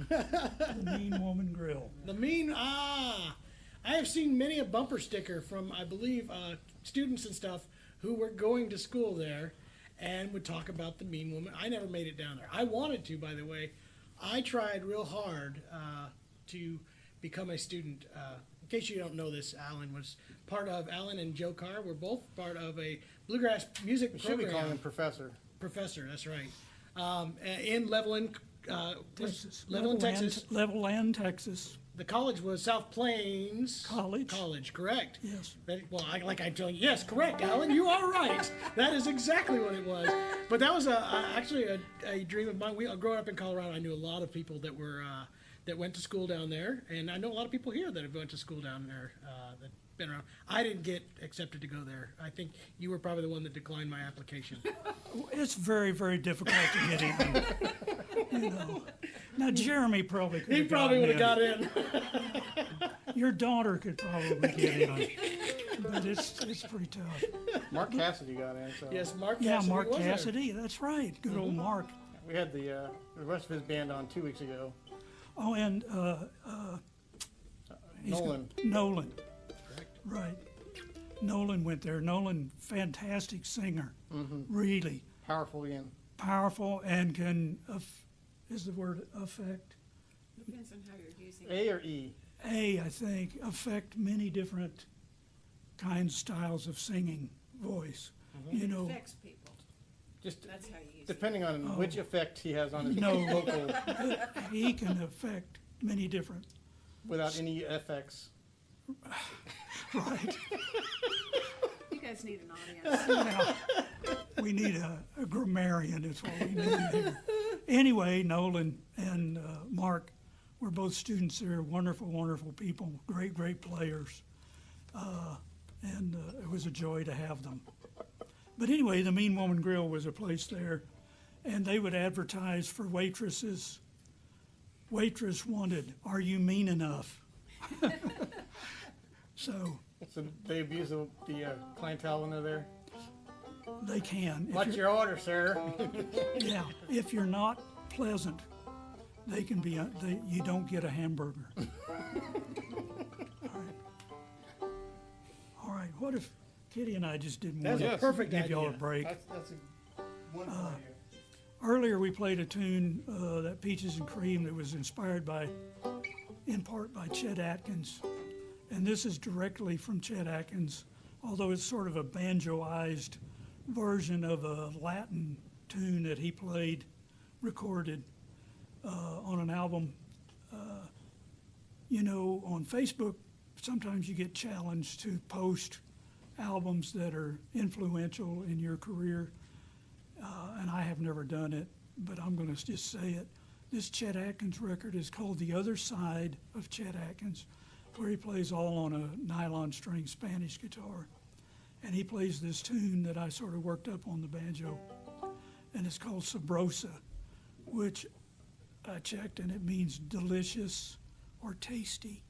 [SPEAKER 2] The Mean Woman Grill.
[SPEAKER 1] The mean, I have seen many a bumper sticker from, I believe, students and stuff who were going to school there and would talk about the mean woman. I never made it down there. I wanted to, by the way. I tried real hard to become a student. In case you don't know this, Alan and Joe Carr were both part of a bluegrass music
[SPEAKER 3] We should be
[SPEAKER 1] program.
[SPEAKER 3] calling him Professor.
[SPEAKER 1] Professor, that's right. In Levelland,
[SPEAKER 2] Texas.
[SPEAKER 1] Levelland, Texas.
[SPEAKER 2] Levelland, Texas.
[SPEAKER 1] The college was South Plains
[SPEAKER 2] College.
[SPEAKER 1] College, correct?
[SPEAKER 2] Yes.
[SPEAKER 1] I'm telling you, yes, correct, Alan. You are right. That is exactly what it was. But that was actually a dream of mine. Growing up in Colorado, I knew a lot of people that were that went to school down there, and I know a lot of people here that have went to school down there that been around. I didn't get accepted to go there. I think you were probably the one that declined my application.
[SPEAKER 2] It's very, very difficult to get in. You know. Now Jeremy probably could.
[SPEAKER 1] He probably would have got in.
[SPEAKER 2] Your daughter could probably get in, but it's pretty tough.
[SPEAKER 3] Mark Cassidy got in. So
[SPEAKER 1] Yes, Mark
[SPEAKER 2] Yeah,
[SPEAKER 1] Cassidy
[SPEAKER 2] Mark
[SPEAKER 1] was there.
[SPEAKER 2] Cassidy. That's right. Good old Mark.
[SPEAKER 3] we had the rest of his band on 2 weeks ago.
[SPEAKER 2] Oh, and
[SPEAKER 3] Nolan.
[SPEAKER 2] Nolan. Right. Nolan went there. Nolan, fantastic singer. Really
[SPEAKER 3] Powerful again.
[SPEAKER 2] powerful and can, is the word affect?
[SPEAKER 4] Depends on how you're using it.
[SPEAKER 3] A or E?
[SPEAKER 2] I think, affect many different kinds, styles of singing voice. You
[SPEAKER 4] It
[SPEAKER 2] know,
[SPEAKER 4] affects people.
[SPEAKER 3] Just
[SPEAKER 4] That's how you use it.
[SPEAKER 3] depending on which effect he has on his
[SPEAKER 2] No.
[SPEAKER 3] vocal
[SPEAKER 2] he can affect many different,
[SPEAKER 3] without any FX.
[SPEAKER 2] right?
[SPEAKER 4] You guys need an audience.
[SPEAKER 2] We need a grammarian, is what we need here. Anyway, Nolan and Mark were both students there, wonderful, wonderful people, great, great players. and it was a joy to have them. But anyway, the Mean Woman Grill was a place there, and they would advertise for waitresses. Waitress wanted, "Are you mean enough?" So
[SPEAKER 3] they abuse the clientele when they're there.
[SPEAKER 2] they can.
[SPEAKER 3] What's your order, sir?
[SPEAKER 2] Yeah, if you're not pleasant, they can be. You don't get a hamburger. All right. What if Kitty and I just did one?
[SPEAKER 3] That's a perfect
[SPEAKER 2] Give
[SPEAKER 3] idea.
[SPEAKER 2] y'all a break.
[SPEAKER 3] That's a wonderful idea.
[SPEAKER 2] Earlier, we played a tune, that Peaches and Cream, that was inspired in part by Chet Atkins. And this is directly from Chet Atkins, although it's sort of a banjoized version of a Latin tune that he played, recorded on an album. On Facebook, sometimes you get challenged to post albums that are influential in your career. And I have never done it, but I'm going to just say it. This Chet Atkins record is called The Other Side of Chet Atkins, where he plays all on a nylon string Spanish guitar. And he plays this tune that I sort of worked up on the banjo, and it's called Sabrosa, which I checked, and it means delicious or tasty.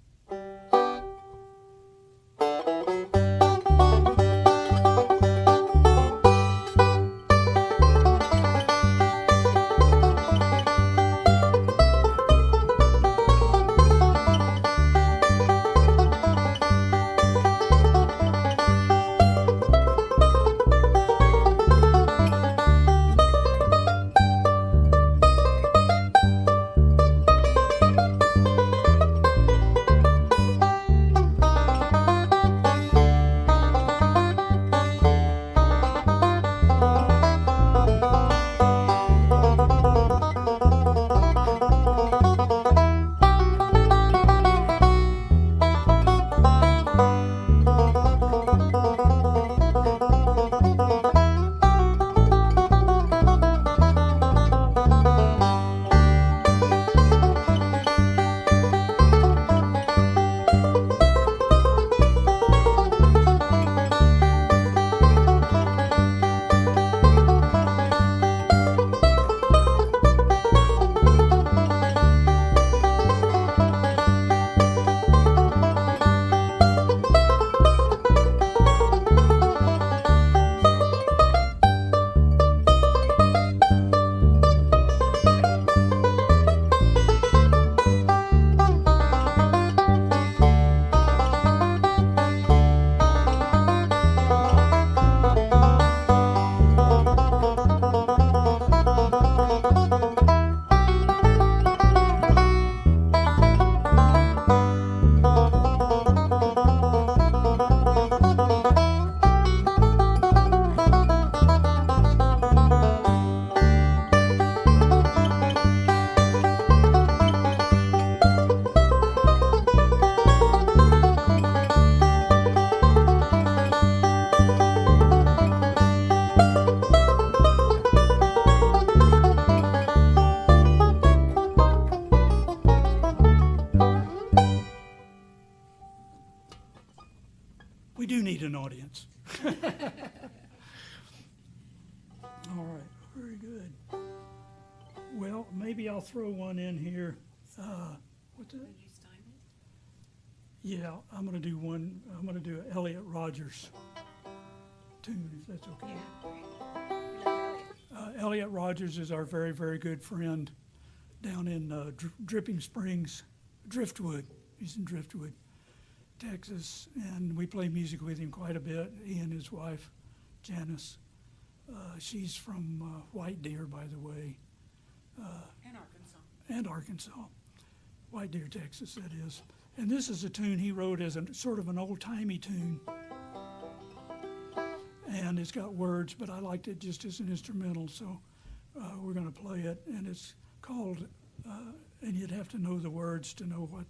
[SPEAKER 2] We do need an audience. All right, very good. Well, maybe I'll throw one in here. What's that? Yeah, I'm going to do one. I'm going to do an Elliot Rodgers tune, if that's okay. Elliot Rodgers is our very, very good friend down in Dripping Springs, Driftwood. He's in Driftwood, Texas, and we play music with him quite a bit. He and his wife, Janice. She's from White Deer, by the way.
[SPEAKER 4] And Arkansas.
[SPEAKER 2] And Arkansas. White Deer, Texas, that is. And this is a tune he wrote as a sort of an old-timey tune. And it's got words, but I liked it just as an instrumental, so we're going to play it. And it's called, and you'd have to know the words to know what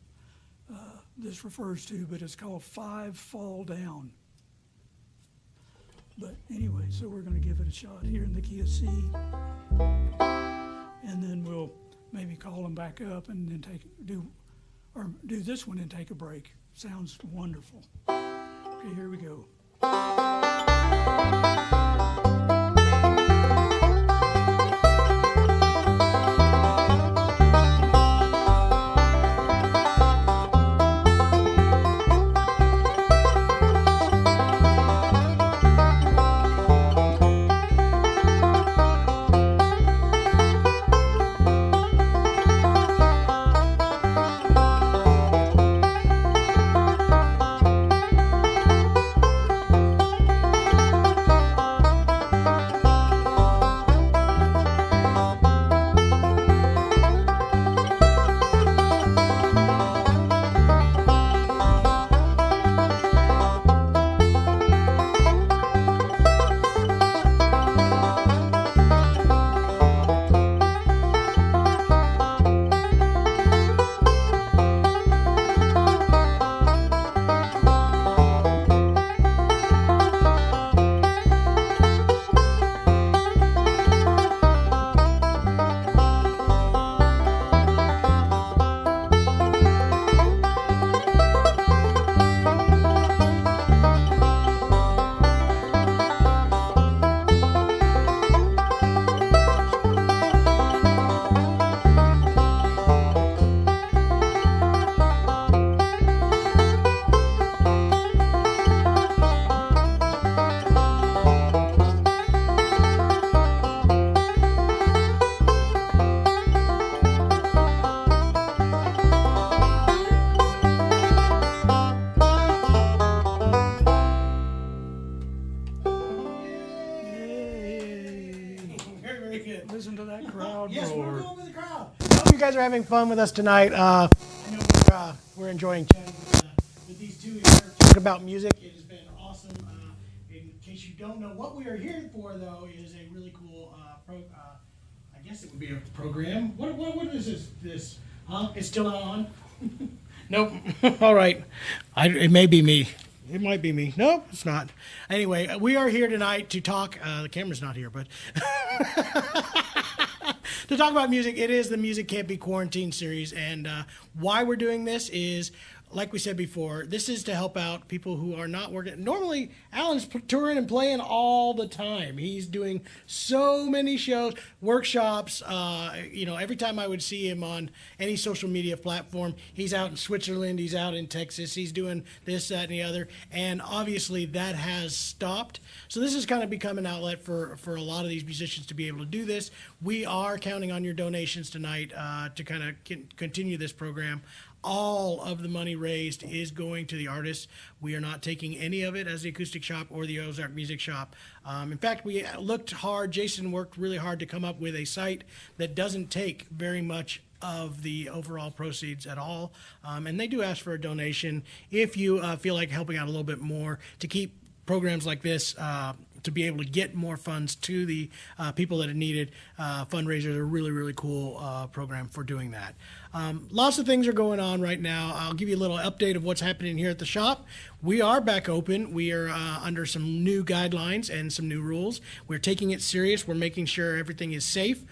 [SPEAKER 2] this refers to, but it's called Five Fall Down. But anyway, so we're going to give it a shot here in the key of C. And then we'll maybe call them back up and then do this one and take a break. Sounds wonderful. Okay, here we go. Listen to that crowd
[SPEAKER 1] Yes,
[SPEAKER 2] roar.
[SPEAKER 1] we're going with the crowd. I hope you guys are having fun with us tonight. I know we're enjoying chatting with these two here, talking about music. It has been awesome. In case you don't know, what we are here for, though, is a really cool I guess it would be a program. What is this? Huh? It's still not on? Nope. All right. It may be me. It might be me. Nope, it's not. Anyway, we are here tonight to talk. The camera's not here, but to talk about music. It is the Music Can't Be Quarantined series, and why we're doing this is, like we said before, this is to help out people who are not working. Normally, Alan's touring and playing all the time. He's doing so many shows, workshops. Every time I would see him on any social media platform, he's out in Switzerland, he's out in Texas, he's doing this, that, and the other. And obviously, that has stopped. So this has kind of become an outlet for a lot of these musicians to be able to do this. We are counting on your donations tonight to kind of continue this program. All of the money raised is going to the artists. We are not taking any of it as the Acoustic Shop or the Ozark Music Shop. In fact, we looked hard. Jason worked really hard to come up with a site that doesn't take very much of the overall proceeds at all. And they do ask for a donation if you feel like helping out a little bit more to keep programs like this to be able to get more funds to the people that are needed. Fundraisers are a really, really cool program for doing that. Lots of things are going on right now. I'll give you a little update of what's happening here at the shop. We are back open. We are under some new guidelines and some new rules. We're taking it serious. We're making sure everything is safe.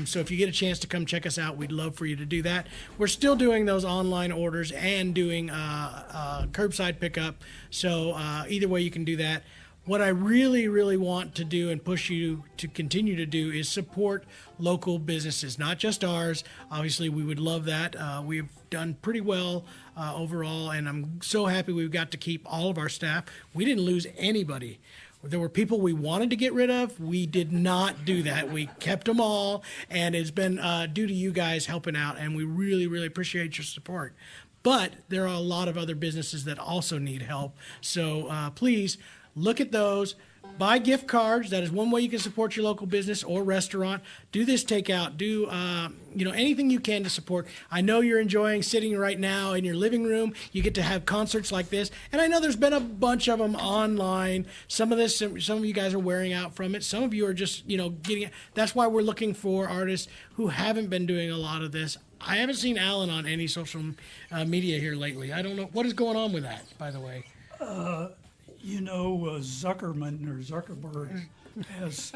[SPEAKER 1] So if you get a chance to come check us out, we'd love for you to do that. We're still doing those online orders and doing curbside pickup. So either way you can do that. What I really, really want to do and push you to continue to do is support local businesses, not just ours. Obviously, we would love that. We've done pretty well overall, and I'm so happy we've got to keep all of our staff. We didn't lose anybody. There were people we wanted to get rid of. We did not do that. We kept them all, and it's been due to you guys helping out, and we really, really appreciate your support. But there are a lot of other businesses that also need help, so please, look at those. Buy gift cards. That is one way you can support your local business or restaurant. Do this takeout. Do anything you can to support. I know you're enjoying sitting right now in your living room. You get to have concerts like this, and I know there's been a bunch of them online. Some of you guys are wearing out from it. Some of you are just getting it. That's why we're looking for artists who haven't been doing a lot of this. I haven't seen Alan on any social media here lately. I don't know what is going on with that, by the way.
[SPEAKER 2] Zuckerberg has,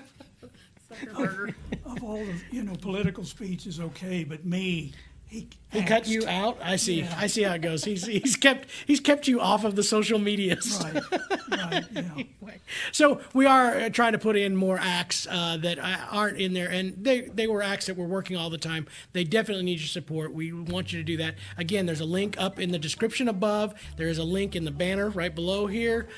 [SPEAKER 2] of all the, political speech is okay, but me,
[SPEAKER 5] He cut you out. I see.
[SPEAKER 2] Yeah.
[SPEAKER 5] I see how it goes. He's kept you off of the social medias.
[SPEAKER 2] Right. Yeah.
[SPEAKER 5] Anyway, so we are trying to put in more acts that aren't in there, and they were acts that were working all the time. They definitely need your support. We want you to do that. Again, there's a link up in the description above. There is a link in the banner right below here.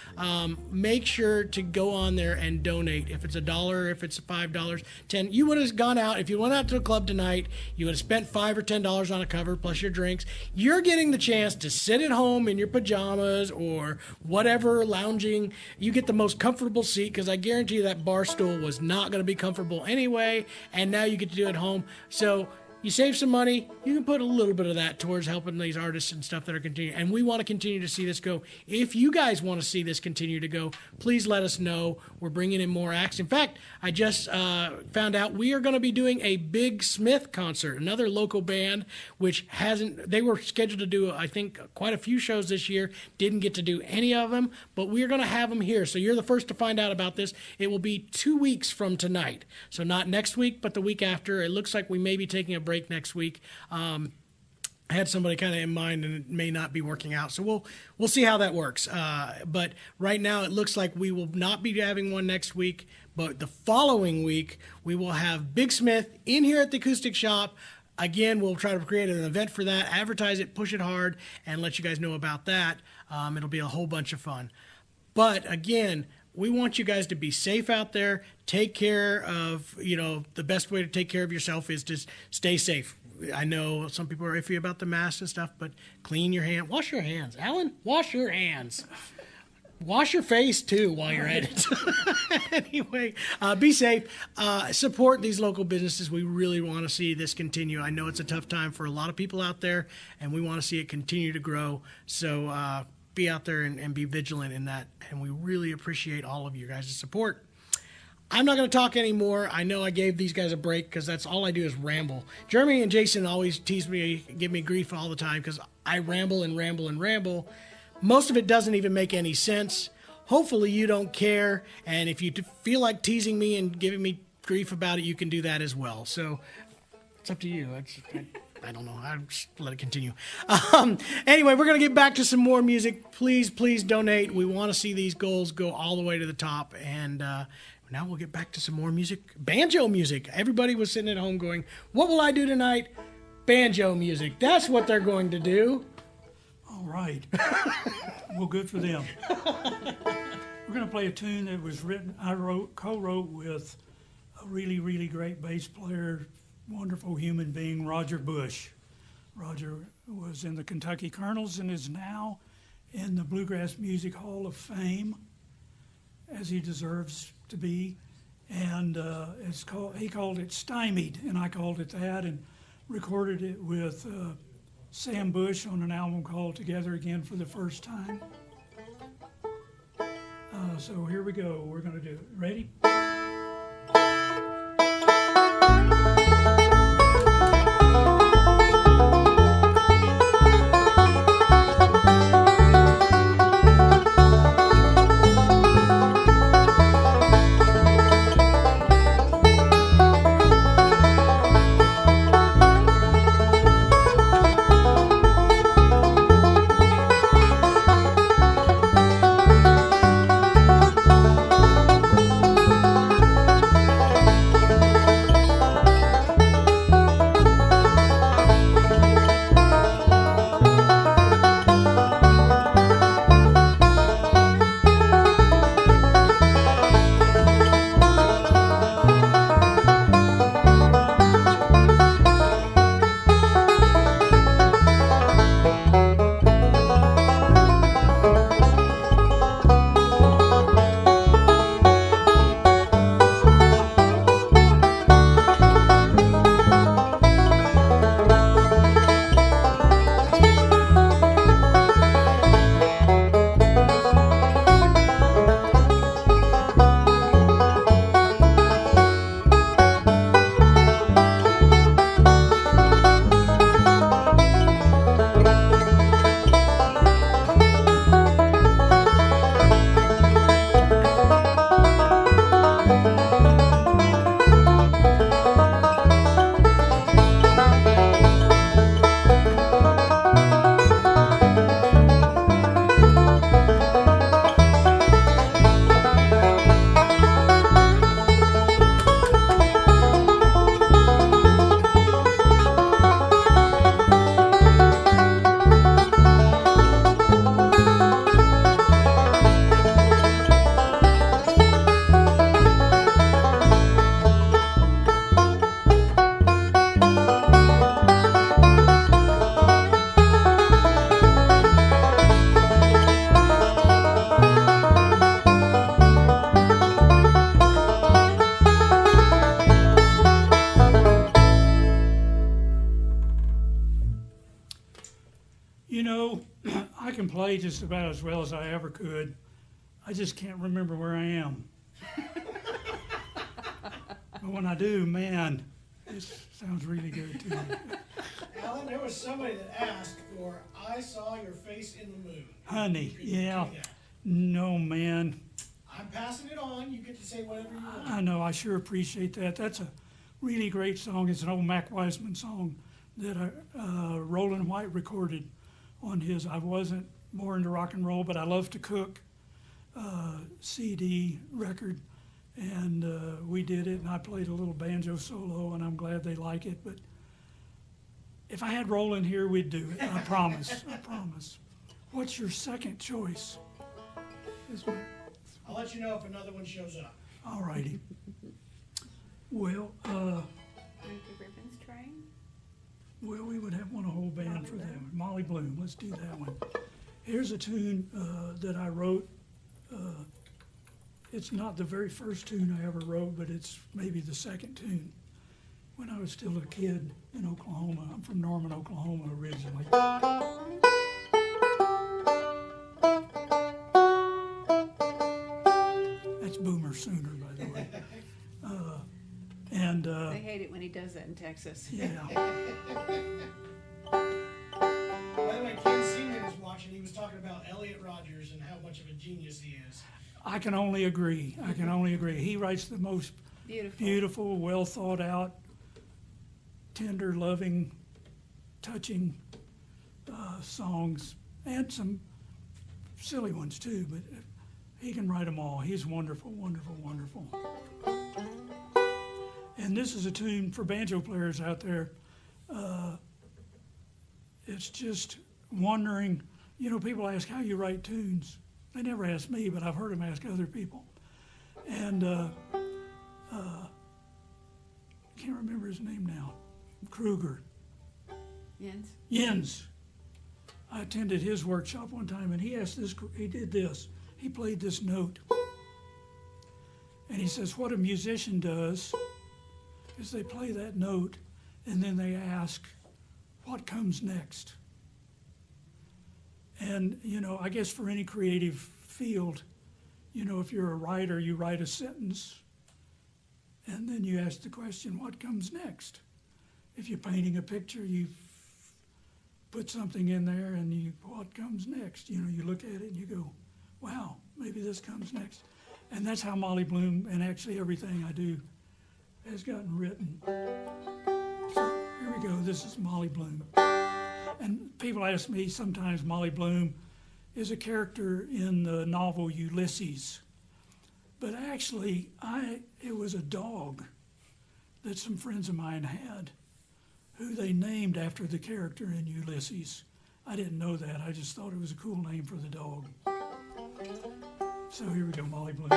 [SPEAKER 5] Make sure to go on there and donate. If it's $1, if it's $5, $10, you would have gone out. If you went out to a club tonight, you would have spent $5 or $10 on a cover plus your drinks. You're getting the chance to sit at home in your pajamas or whatever, lounging. You get the most comfortable seat, because I guarantee you that bar stool was not going to be comfortable anyway, and now you get to do it at home. So you save some money. You can put a little bit of that towards helping these artists and stuff that are continuing. And we want to continue to see this go. If you guys want to see this continue to go, please let us know. We're bringing in more acts. In fact, I just found out we are going to be doing a Big Smith concert, another local band, which they were scheduled to do, I think, quite a few shows this year. Didn't get to do any of them, but we're going to have them here. So you're the first to find out about this. It will be 2 weeks from tonight. So not next week, but the week after. It looks like we may be taking a break next week. I had somebody kind of in mind, and it may not be working out, so we'll see how that works. But right now, it looks like we will not be having one next week. But the following week, we will have Big Smith in here at the Acoustic Shop. Again, we'll try to create an event for that, advertise it, push it hard, and let you guys know about that. It'll be a whole bunch of fun. But again, we want you guys to be safe out there. Take care of, the best way to take care of yourself is to stay safe. I know some people are iffy about the masks and stuff, but clean your hands. Wash your hands. Alan, wash your hands. Wash your face, too, while you're at it. Anyway, be safe. Support these local businesses. We really want to see this continue. I know it's a tough time for a lot of people out there, and we want to see it continue to grow. So be out there and be vigilant in that. And we really appreciate all of you guys' support. I'm not going to talk anymore. I know I gave these guys a break because that's all I do is ramble. Jeremy and Jason always tease me, give me grief all the time because I ramble and ramble and ramble. Most of it doesn't even make any sense. Hopefully you don't care. And if you feel like teasing me and giving me grief about it, you can do that as well. So it's up to you. I don't know. I'll just let it continue. Anyway, we're going to get back to some more music. Please donate. We want to see these goals go all the way to the top. And now we'll get back to some more music. Banjo music. Everybody was sitting at home going, what will I do tonight? Banjo music. That's what they're going to do.
[SPEAKER 2] All right. Well, good for them. We're going to play a tune that was written, co-wrote with a really, really great bass player, wonderful human being, Roger Bush. Roger was in the Kentucky Colonels and is now in the Bluegrass Music Hall of Fame, as he deserves to be. And he called it Stymied, and I called it that, and recorded it with Sam Bush on an album called Together Again for the First Time. So here we go. We're going to do it. Ready? You know, I can play just about as well as I ever could. I just can't remember where I am. But when I do, man, this sounds really good to me.
[SPEAKER 1] Alan, there was somebody that asked for "I Saw Your Face in the Moon."
[SPEAKER 2] Honey,
[SPEAKER 1] Could
[SPEAKER 2] yeah.
[SPEAKER 1] you do that?
[SPEAKER 2] No, man.
[SPEAKER 1] I'm passing it on. You get to say whatever you want.
[SPEAKER 2] I know, I sure appreciate that. That's a really great song. It's an old Mac Wiseman song that Roland White recorded on his I Wasn't More Into Rock and Roll, But I Love to Cook CD record. And we did it, and I played a little banjo solo, and I'm glad they like it. But if I had Roland here, we'd do it. I promise. I promise. What's your second choice?
[SPEAKER 1] I'll let you know if another one shows up.
[SPEAKER 2] All righty. Well,
[SPEAKER 4] Aren't the ribbons trying?
[SPEAKER 2] well, we would have one a whole band for that one. Molly Bloom. Let's do that one. Here's a tune that I wrote. It's not the very first tune I ever wrote, but it's maybe the second tune. When I was still a kid in Oklahoma. I'm from Norman, Oklahoma originally. That's Boomer Sooner, by the way.
[SPEAKER 4] They hate it when he does that in Texas.
[SPEAKER 2] Yeah.
[SPEAKER 1] By the way, Ken Senior was watching. He was talking about Elliot Rodgers and how much of a genius he is.
[SPEAKER 2] I can only agree. I can only agree. He writes the most beautiful, well thought out, tender, loving, touching songs, and some silly ones too, but he can write them all. He's wonderful, wonderful, wonderful. And this is a tune for banjo players out there. It's just wondering, you know, people ask how you write tunes. They never ask me, but I've heard them ask other people. And can't remember his name now. Kruger. Jens. I attended his workshop one time, and he asked this. He did this. He played this note, and he says, "What a musician does is they play that note, and then they ask, what comes next?" And, you know, I guess for any creative field, you know, if you're a writer, you write a sentence, and then you ask the question, what comes next? If you're painting a picture, you put something in there, and what comes next? You know, you look at it and you go, wow, maybe this comes next. And that's how Molly Bloom, and actually everything I do, has gotten written. So here we go. This is Molly Bloom. And people ask me sometimes, Molly Bloom is a character in the novel Ulysses. But actually, it was a dog that some friends of mine had, who they named after the character in Ulysses. I didn't know that. I just thought it was a cool name for the dog. So here we go, Molly Bloom.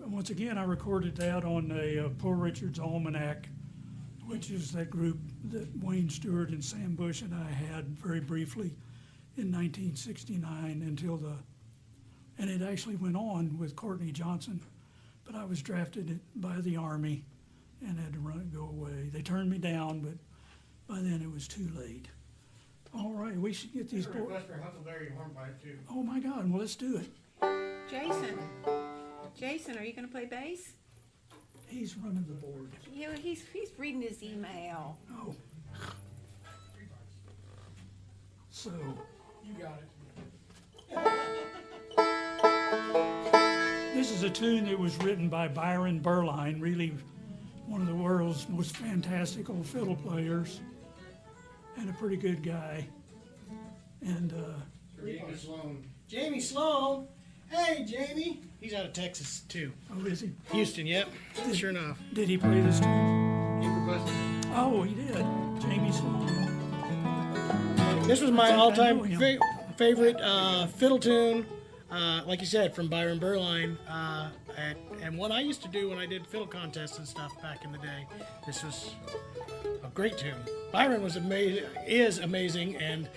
[SPEAKER 2] Once again, I recorded that on a Poor Richard's Almanac, which is that group that Wayne Stewart and Sam Bush and I had very briefly in 1969 and it actually went on with Courtney Johnson but I was drafted by the Army and had to go away. They turned me down, but by then it was too late. All right, we should get these boys.
[SPEAKER 3] Request for Huckleberry hornpipe too.
[SPEAKER 2] Oh my God, well, let's do it.
[SPEAKER 4] Jason, are you going to play bass?
[SPEAKER 2] He's running the board.
[SPEAKER 4] Yeah, he's reading his email.
[SPEAKER 2] Oh. So,
[SPEAKER 3] You got it.
[SPEAKER 2] this is a tune that was written by Byron Berline, really one of the world's most fantastical fiddle players, and a pretty good guy. And
[SPEAKER 3] Jamie Sloan.
[SPEAKER 5] Jamie Sloan. Hey, Jamie. He's out of Texas, too.
[SPEAKER 2] oh, is he?
[SPEAKER 5] Houston, yep. Sure enough.
[SPEAKER 2] Did he play this tune?
[SPEAKER 3] He requested it.
[SPEAKER 2] Oh, he did. Jamie Sloan.
[SPEAKER 5] This was my
[SPEAKER 2] I know
[SPEAKER 5] all-time
[SPEAKER 2] him.
[SPEAKER 5] favorite fiddle tune, like you said, from Byron Berline, and one I used to do when I did fiddle contests and stuff back in the day. This was a great tune. Byron was is amazing, and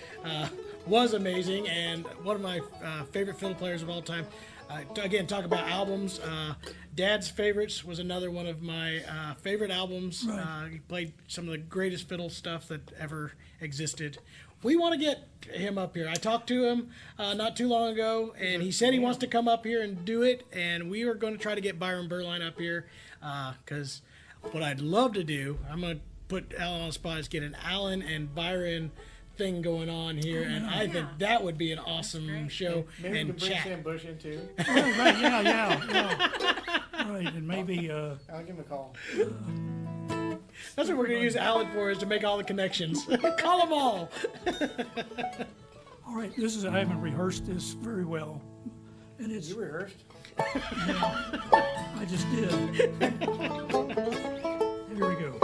[SPEAKER 5] was amazing, and one of my favorite fiddle players of all time. Again, talk about albums. Dad's Favorites was another one of my favorite albums.
[SPEAKER 2] Right.
[SPEAKER 5] He played some of the greatest fiddle stuff that ever existed. We want to get him up here. I talked to him not too long ago, and he said he wants to come up here and do it, and we are going to try to get Byron Berline up here, because what I'd love to do, I'm going to put Alan on the spot, is get an Alan and Byron thing going on here, and I think that would be an awesome show.
[SPEAKER 3] Maybe we
[SPEAKER 5] and
[SPEAKER 3] can bring
[SPEAKER 5] chat.
[SPEAKER 3] Sam Bush in too.
[SPEAKER 2] Yeah, right, yeah. Right, and maybe,
[SPEAKER 3] I'll give him a call.
[SPEAKER 5] That's what we're going to use Alan for, is to make all the connections. Call them all.
[SPEAKER 2] all right, I haven't rehearsed this very well. And it's,
[SPEAKER 3] You rehearsed?
[SPEAKER 2] I just did. Here we go.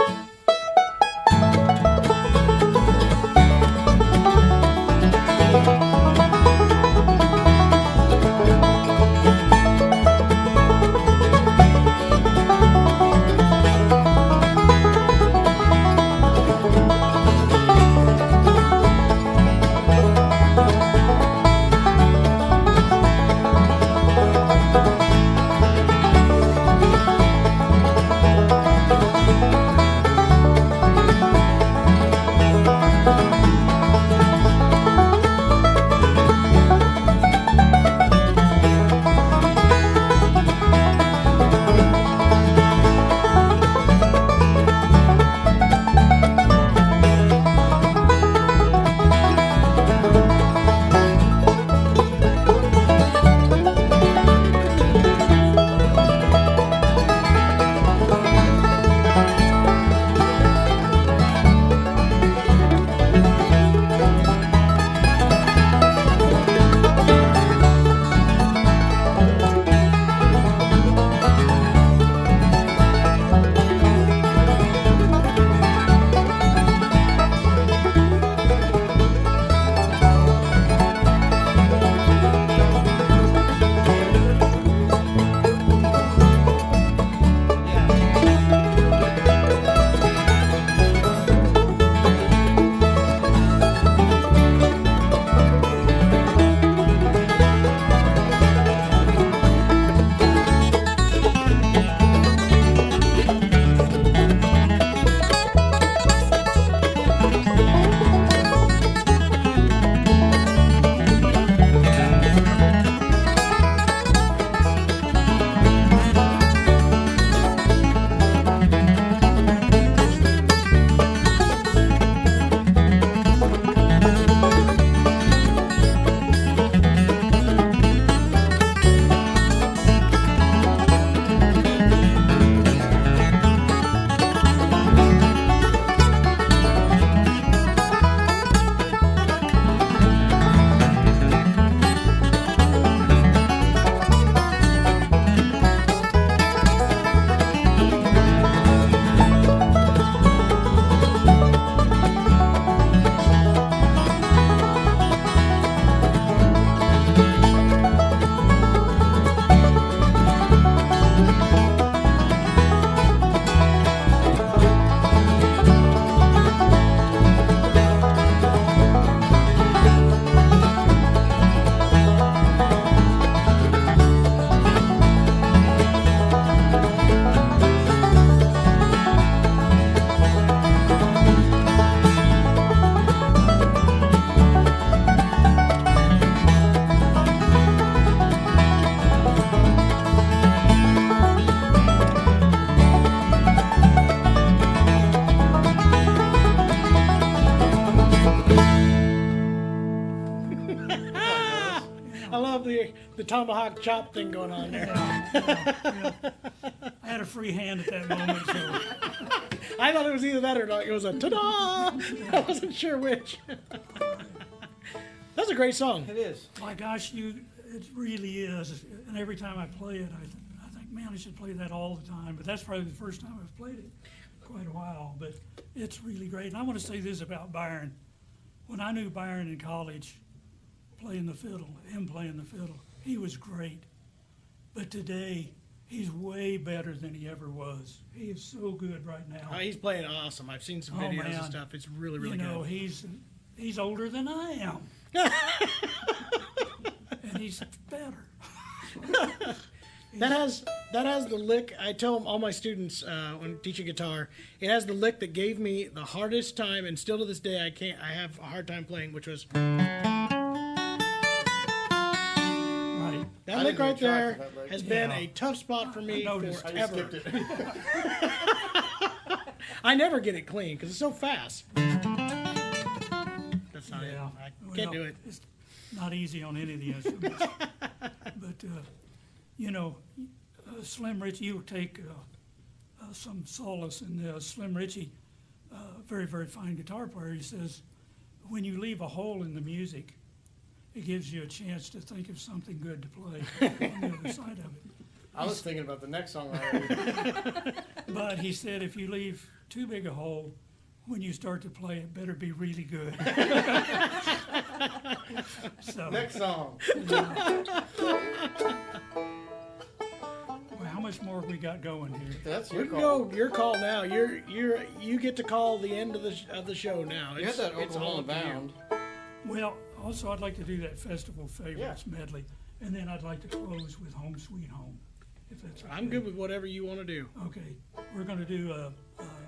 [SPEAKER 5] tomahawk chop thing going on there.
[SPEAKER 2] I had a free hand at that moment, so
[SPEAKER 5] I thought it was either that or not. It was a ta-da! I wasn't sure which. That's a great song.
[SPEAKER 3] It is.
[SPEAKER 2] my gosh, it really is. And every time I play it, I think, man, I should play that all the time. But that's probably the first time I've played it quite a while. But it's really great. And I want to say this about Byron. When I knew Byron in college, playing the fiddle, he was great. But today, he's way better than he ever was. He is so good right now.
[SPEAKER 5] Oh, he's playing awesome. I've seen some videos and stuff. It's really, really
[SPEAKER 2] You know,
[SPEAKER 5] good.
[SPEAKER 2] he's older than I am. And he's better.
[SPEAKER 5] That has the lick. I tell all my students when teaching guitar, it has the lick that gave me the hardest time, and still to this day I have a hard time playing, which was
[SPEAKER 2] Right.
[SPEAKER 5] that
[SPEAKER 3] I
[SPEAKER 5] lick
[SPEAKER 3] didn't
[SPEAKER 5] right
[SPEAKER 3] even try
[SPEAKER 5] there
[SPEAKER 3] for that lick.
[SPEAKER 5] has been
[SPEAKER 2] Yeah.
[SPEAKER 5] a tough spot for me
[SPEAKER 2] I noticed.
[SPEAKER 3] I just
[SPEAKER 5] forever.
[SPEAKER 3] skipped it.
[SPEAKER 5] I never get it clean because it's so fast. That's not
[SPEAKER 2] Yeah.
[SPEAKER 5] it. I can't do it.
[SPEAKER 2] It's not easy on any of the instruments. But, you know, Slim Richie, you take some solace in this. Slim Richie, very, very fine guitar player, he says, when you leave a hole in the music, it gives you a chance to think of something good to play on the other side of it.
[SPEAKER 3] I was thinking about the next song already.
[SPEAKER 2] But he said if you leave too big a hole, when you start to play, it better be really good. So,
[SPEAKER 3] Next song.
[SPEAKER 2] well, how much more have we got going here?
[SPEAKER 3] That's
[SPEAKER 5] You
[SPEAKER 3] your
[SPEAKER 5] can
[SPEAKER 3] call.
[SPEAKER 5] go your call now. You get to call the end of the show now.
[SPEAKER 3] You had that
[SPEAKER 5] It's all
[SPEAKER 3] Oklahoma
[SPEAKER 5] up to you.
[SPEAKER 3] bound.
[SPEAKER 2] Well, also, I'd like to do that festival favorites medley, and then I'd like to close with Home Sweet Home, if that's okay.
[SPEAKER 5] I'm good with whatever you want to do.
[SPEAKER 2] Okay, we're going to do a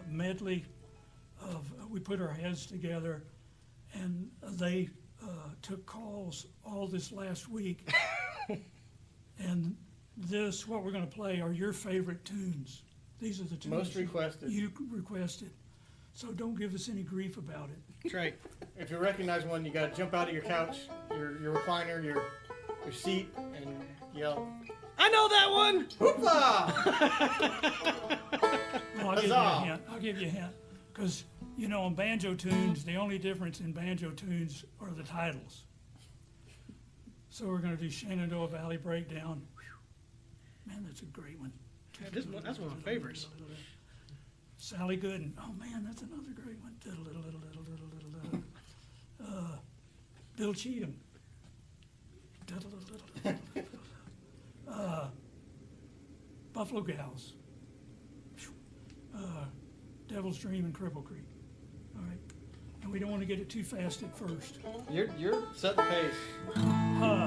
[SPEAKER 2] medley of, we put our heads together, and they took calls all this last week. And what we're going to play are your favorite tunes. These are the tunes
[SPEAKER 3] Most requested.
[SPEAKER 2] you requested. So don't give us any grief about it.
[SPEAKER 5] That's right.
[SPEAKER 3] If you recognize one, you got to jump out of your couch, your recliner, your seat, and yell,
[SPEAKER 5] I know that one.
[SPEAKER 3] "Hoopla!"
[SPEAKER 2] Well, I'll give you a
[SPEAKER 3] Huzzah.
[SPEAKER 2] hint. I'll give you a hint. Because, you know, on banjo tunes, the only difference in banjo tunes are the titles. So we're going to do Shenandoah Valley Breakdown. Whew. Man, that's a great one.
[SPEAKER 5] That's one of my favorites.
[SPEAKER 2] Sally Gooden. Oh, man, that's another great one. Bill Cheatham. Buffalo Gals. Devil's Dream and Cripple Creek. All right. And we don't want to get it too fast at first.
[SPEAKER 3] You're setting the pace.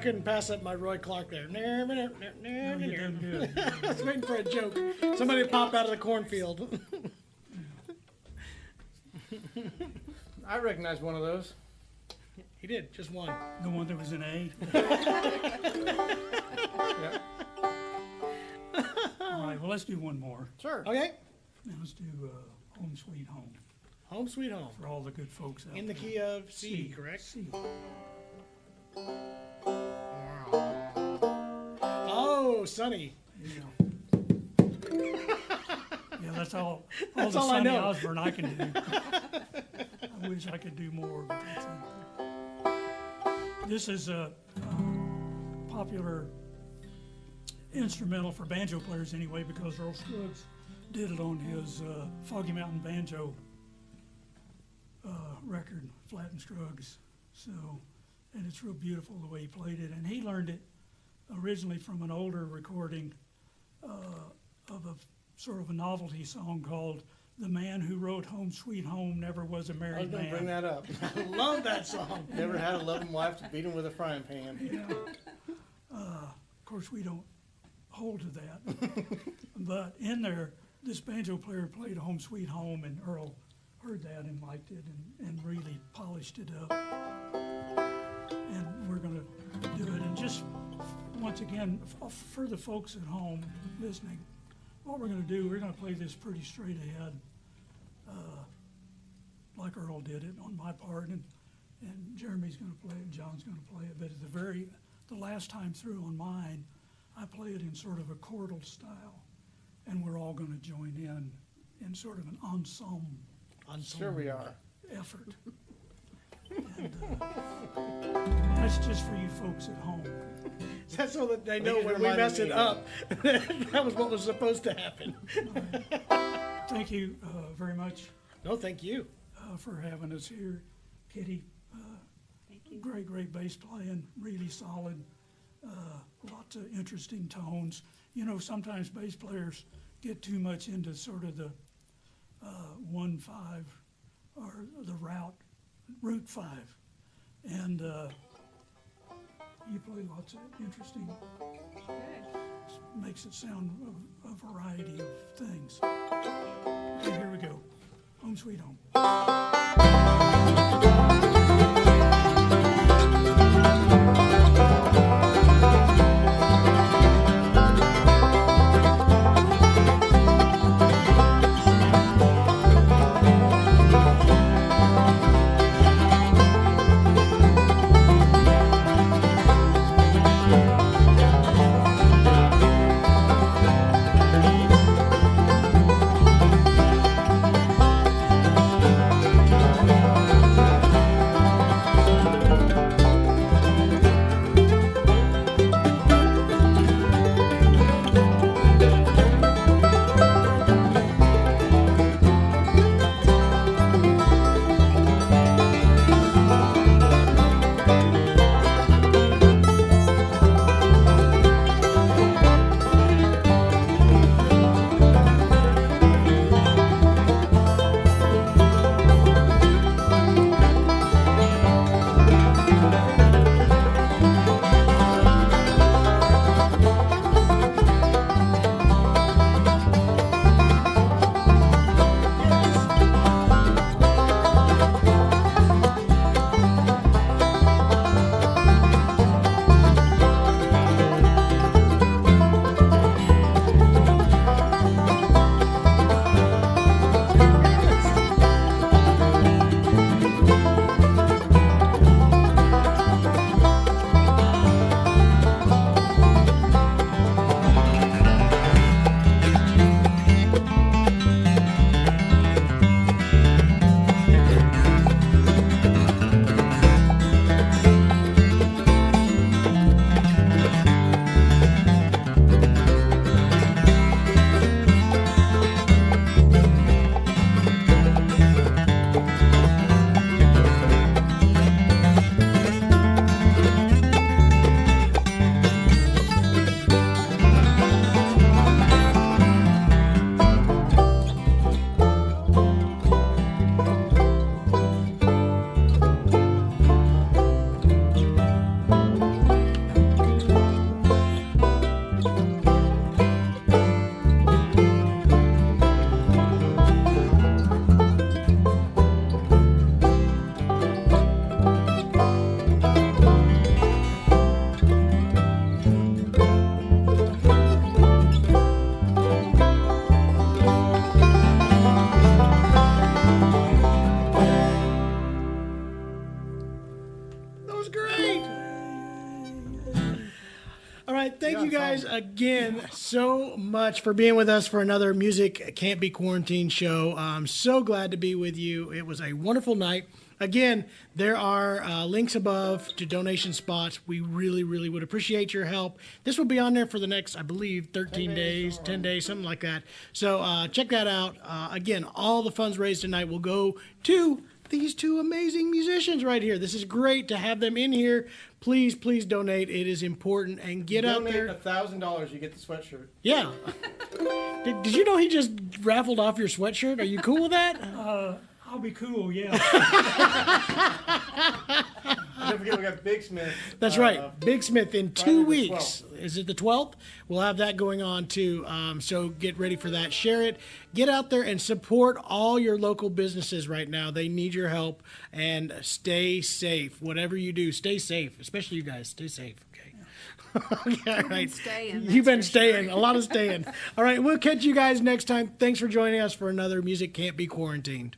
[SPEAKER 5] couldn't pass up my Roy Clark there.
[SPEAKER 2] No, you done good.
[SPEAKER 5] I was waiting for a joke. Somebody pop out of the cornfield.
[SPEAKER 3] I recognize one of those.
[SPEAKER 5] He did, just one.
[SPEAKER 2] The one that was in A.
[SPEAKER 3] Yeah.
[SPEAKER 2] All right, well, let's do one more.
[SPEAKER 3] Sure.
[SPEAKER 5] Okay.
[SPEAKER 2] Now let's do Home Sweet Home
[SPEAKER 5] Home Sweet Home.
[SPEAKER 2] for all the good folks out
[SPEAKER 5] In the
[SPEAKER 2] there.
[SPEAKER 5] key of C, correct?
[SPEAKER 2] C.
[SPEAKER 5] Oh, Sonny.
[SPEAKER 2] Yeah, that's all
[SPEAKER 5] That's
[SPEAKER 2] the
[SPEAKER 5] all I
[SPEAKER 2] Sonny
[SPEAKER 5] know.
[SPEAKER 2] Osborne I can do. I wish I could do more, but that's this is a popular instrumental for banjo players anyway, because Earl Scruggs did it on his Foggy Mountain Banjo record, Flatt and Scruggs. So, and it's real beautiful the way he played it. And he learned it originally from an older recording of a sort of a novelty song called "The Man Who Wrote Home Sweet Home Never Was a
[SPEAKER 3] I was
[SPEAKER 2] Married
[SPEAKER 3] going to bring
[SPEAKER 2] Man."
[SPEAKER 3] that up.
[SPEAKER 5] I love that song.
[SPEAKER 3] Never had a loving wife to beat him with a frying pan.
[SPEAKER 2] Yeah. Of course, we don't hold to that. But in there, this banjo player played Home Sweet Home, and Earl heard that and liked it and really polished it up. And we're going to do it. And just once again, for the folks at home listening, what we're going to do, we're going to play this pretty straight ahead, like Earl did it on my part, and Jeremy's going to play it, and John's going to play it. But at the last time through on mine, I play it in sort of a chordal style, and we're all going to join in sort of an ensemble
[SPEAKER 3] Sure we are.
[SPEAKER 2] effort. And that's just for you folks at home.
[SPEAKER 5] That's so that they know
[SPEAKER 3] just
[SPEAKER 5] when we
[SPEAKER 3] reminded
[SPEAKER 5] mess
[SPEAKER 3] me
[SPEAKER 5] it
[SPEAKER 3] of
[SPEAKER 5] up. That was what was supposed to happen.
[SPEAKER 2] Thank you very much
[SPEAKER 5] No, thank you.
[SPEAKER 2] for having us here. Kitty,
[SPEAKER 4] Thank you.
[SPEAKER 2] great bass playing, really solid, lots of interesting tones. You know, sometimes bass players get too much into sort of the 1-5 or the root 5. And you play lots of interesting, makes it sound a variety of things. Okay, here we go. Home Sweet Home.
[SPEAKER 5] again so much for being with us for another Music Can't Be Quarantined show. I'm so glad to be with you. It was a wonderful night. Again, there are links above to donation spots. We really, really would appreciate your help. This will be on there for the next, I believe, 13 days, 10 days, something like that. So check that out. Again, all the funds raised tonight will go to these two amazing musicians right here. This is great to have them in here. Please, please donate. It is important. And get out there.
[SPEAKER 3] Donate $1,000, you get the sweatshirt.
[SPEAKER 5] Yeah. Did you know he just raffled off your sweatshirt? Are you cool with that?
[SPEAKER 2] I'll be cool, yeah.
[SPEAKER 3] Don't forget, we got Big Smith.
[SPEAKER 5] That's right. Big Smith in 2
[SPEAKER 3] Friday the
[SPEAKER 5] weeks.
[SPEAKER 3] 12th.
[SPEAKER 5] Is it the 12th? We'll have that going on too. So get ready for that. Share it. Get out there and support all your local businesses right now. They need your help. And stay safe. Whatever you do, stay safe. Especially you guys. Stay safe. Okay. Okay, all right.
[SPEAKER 4] staying,
[SPEAKER 5] You've been
[SPEAKER 4] that's for
[SPEAKER 5] staying.
[SPEAKER 4] sure.
[SPEAKER 5] A lot of staying. All right. We'll catch you guys next time. Thanks for joining us for another Music Can't Be Quarantined.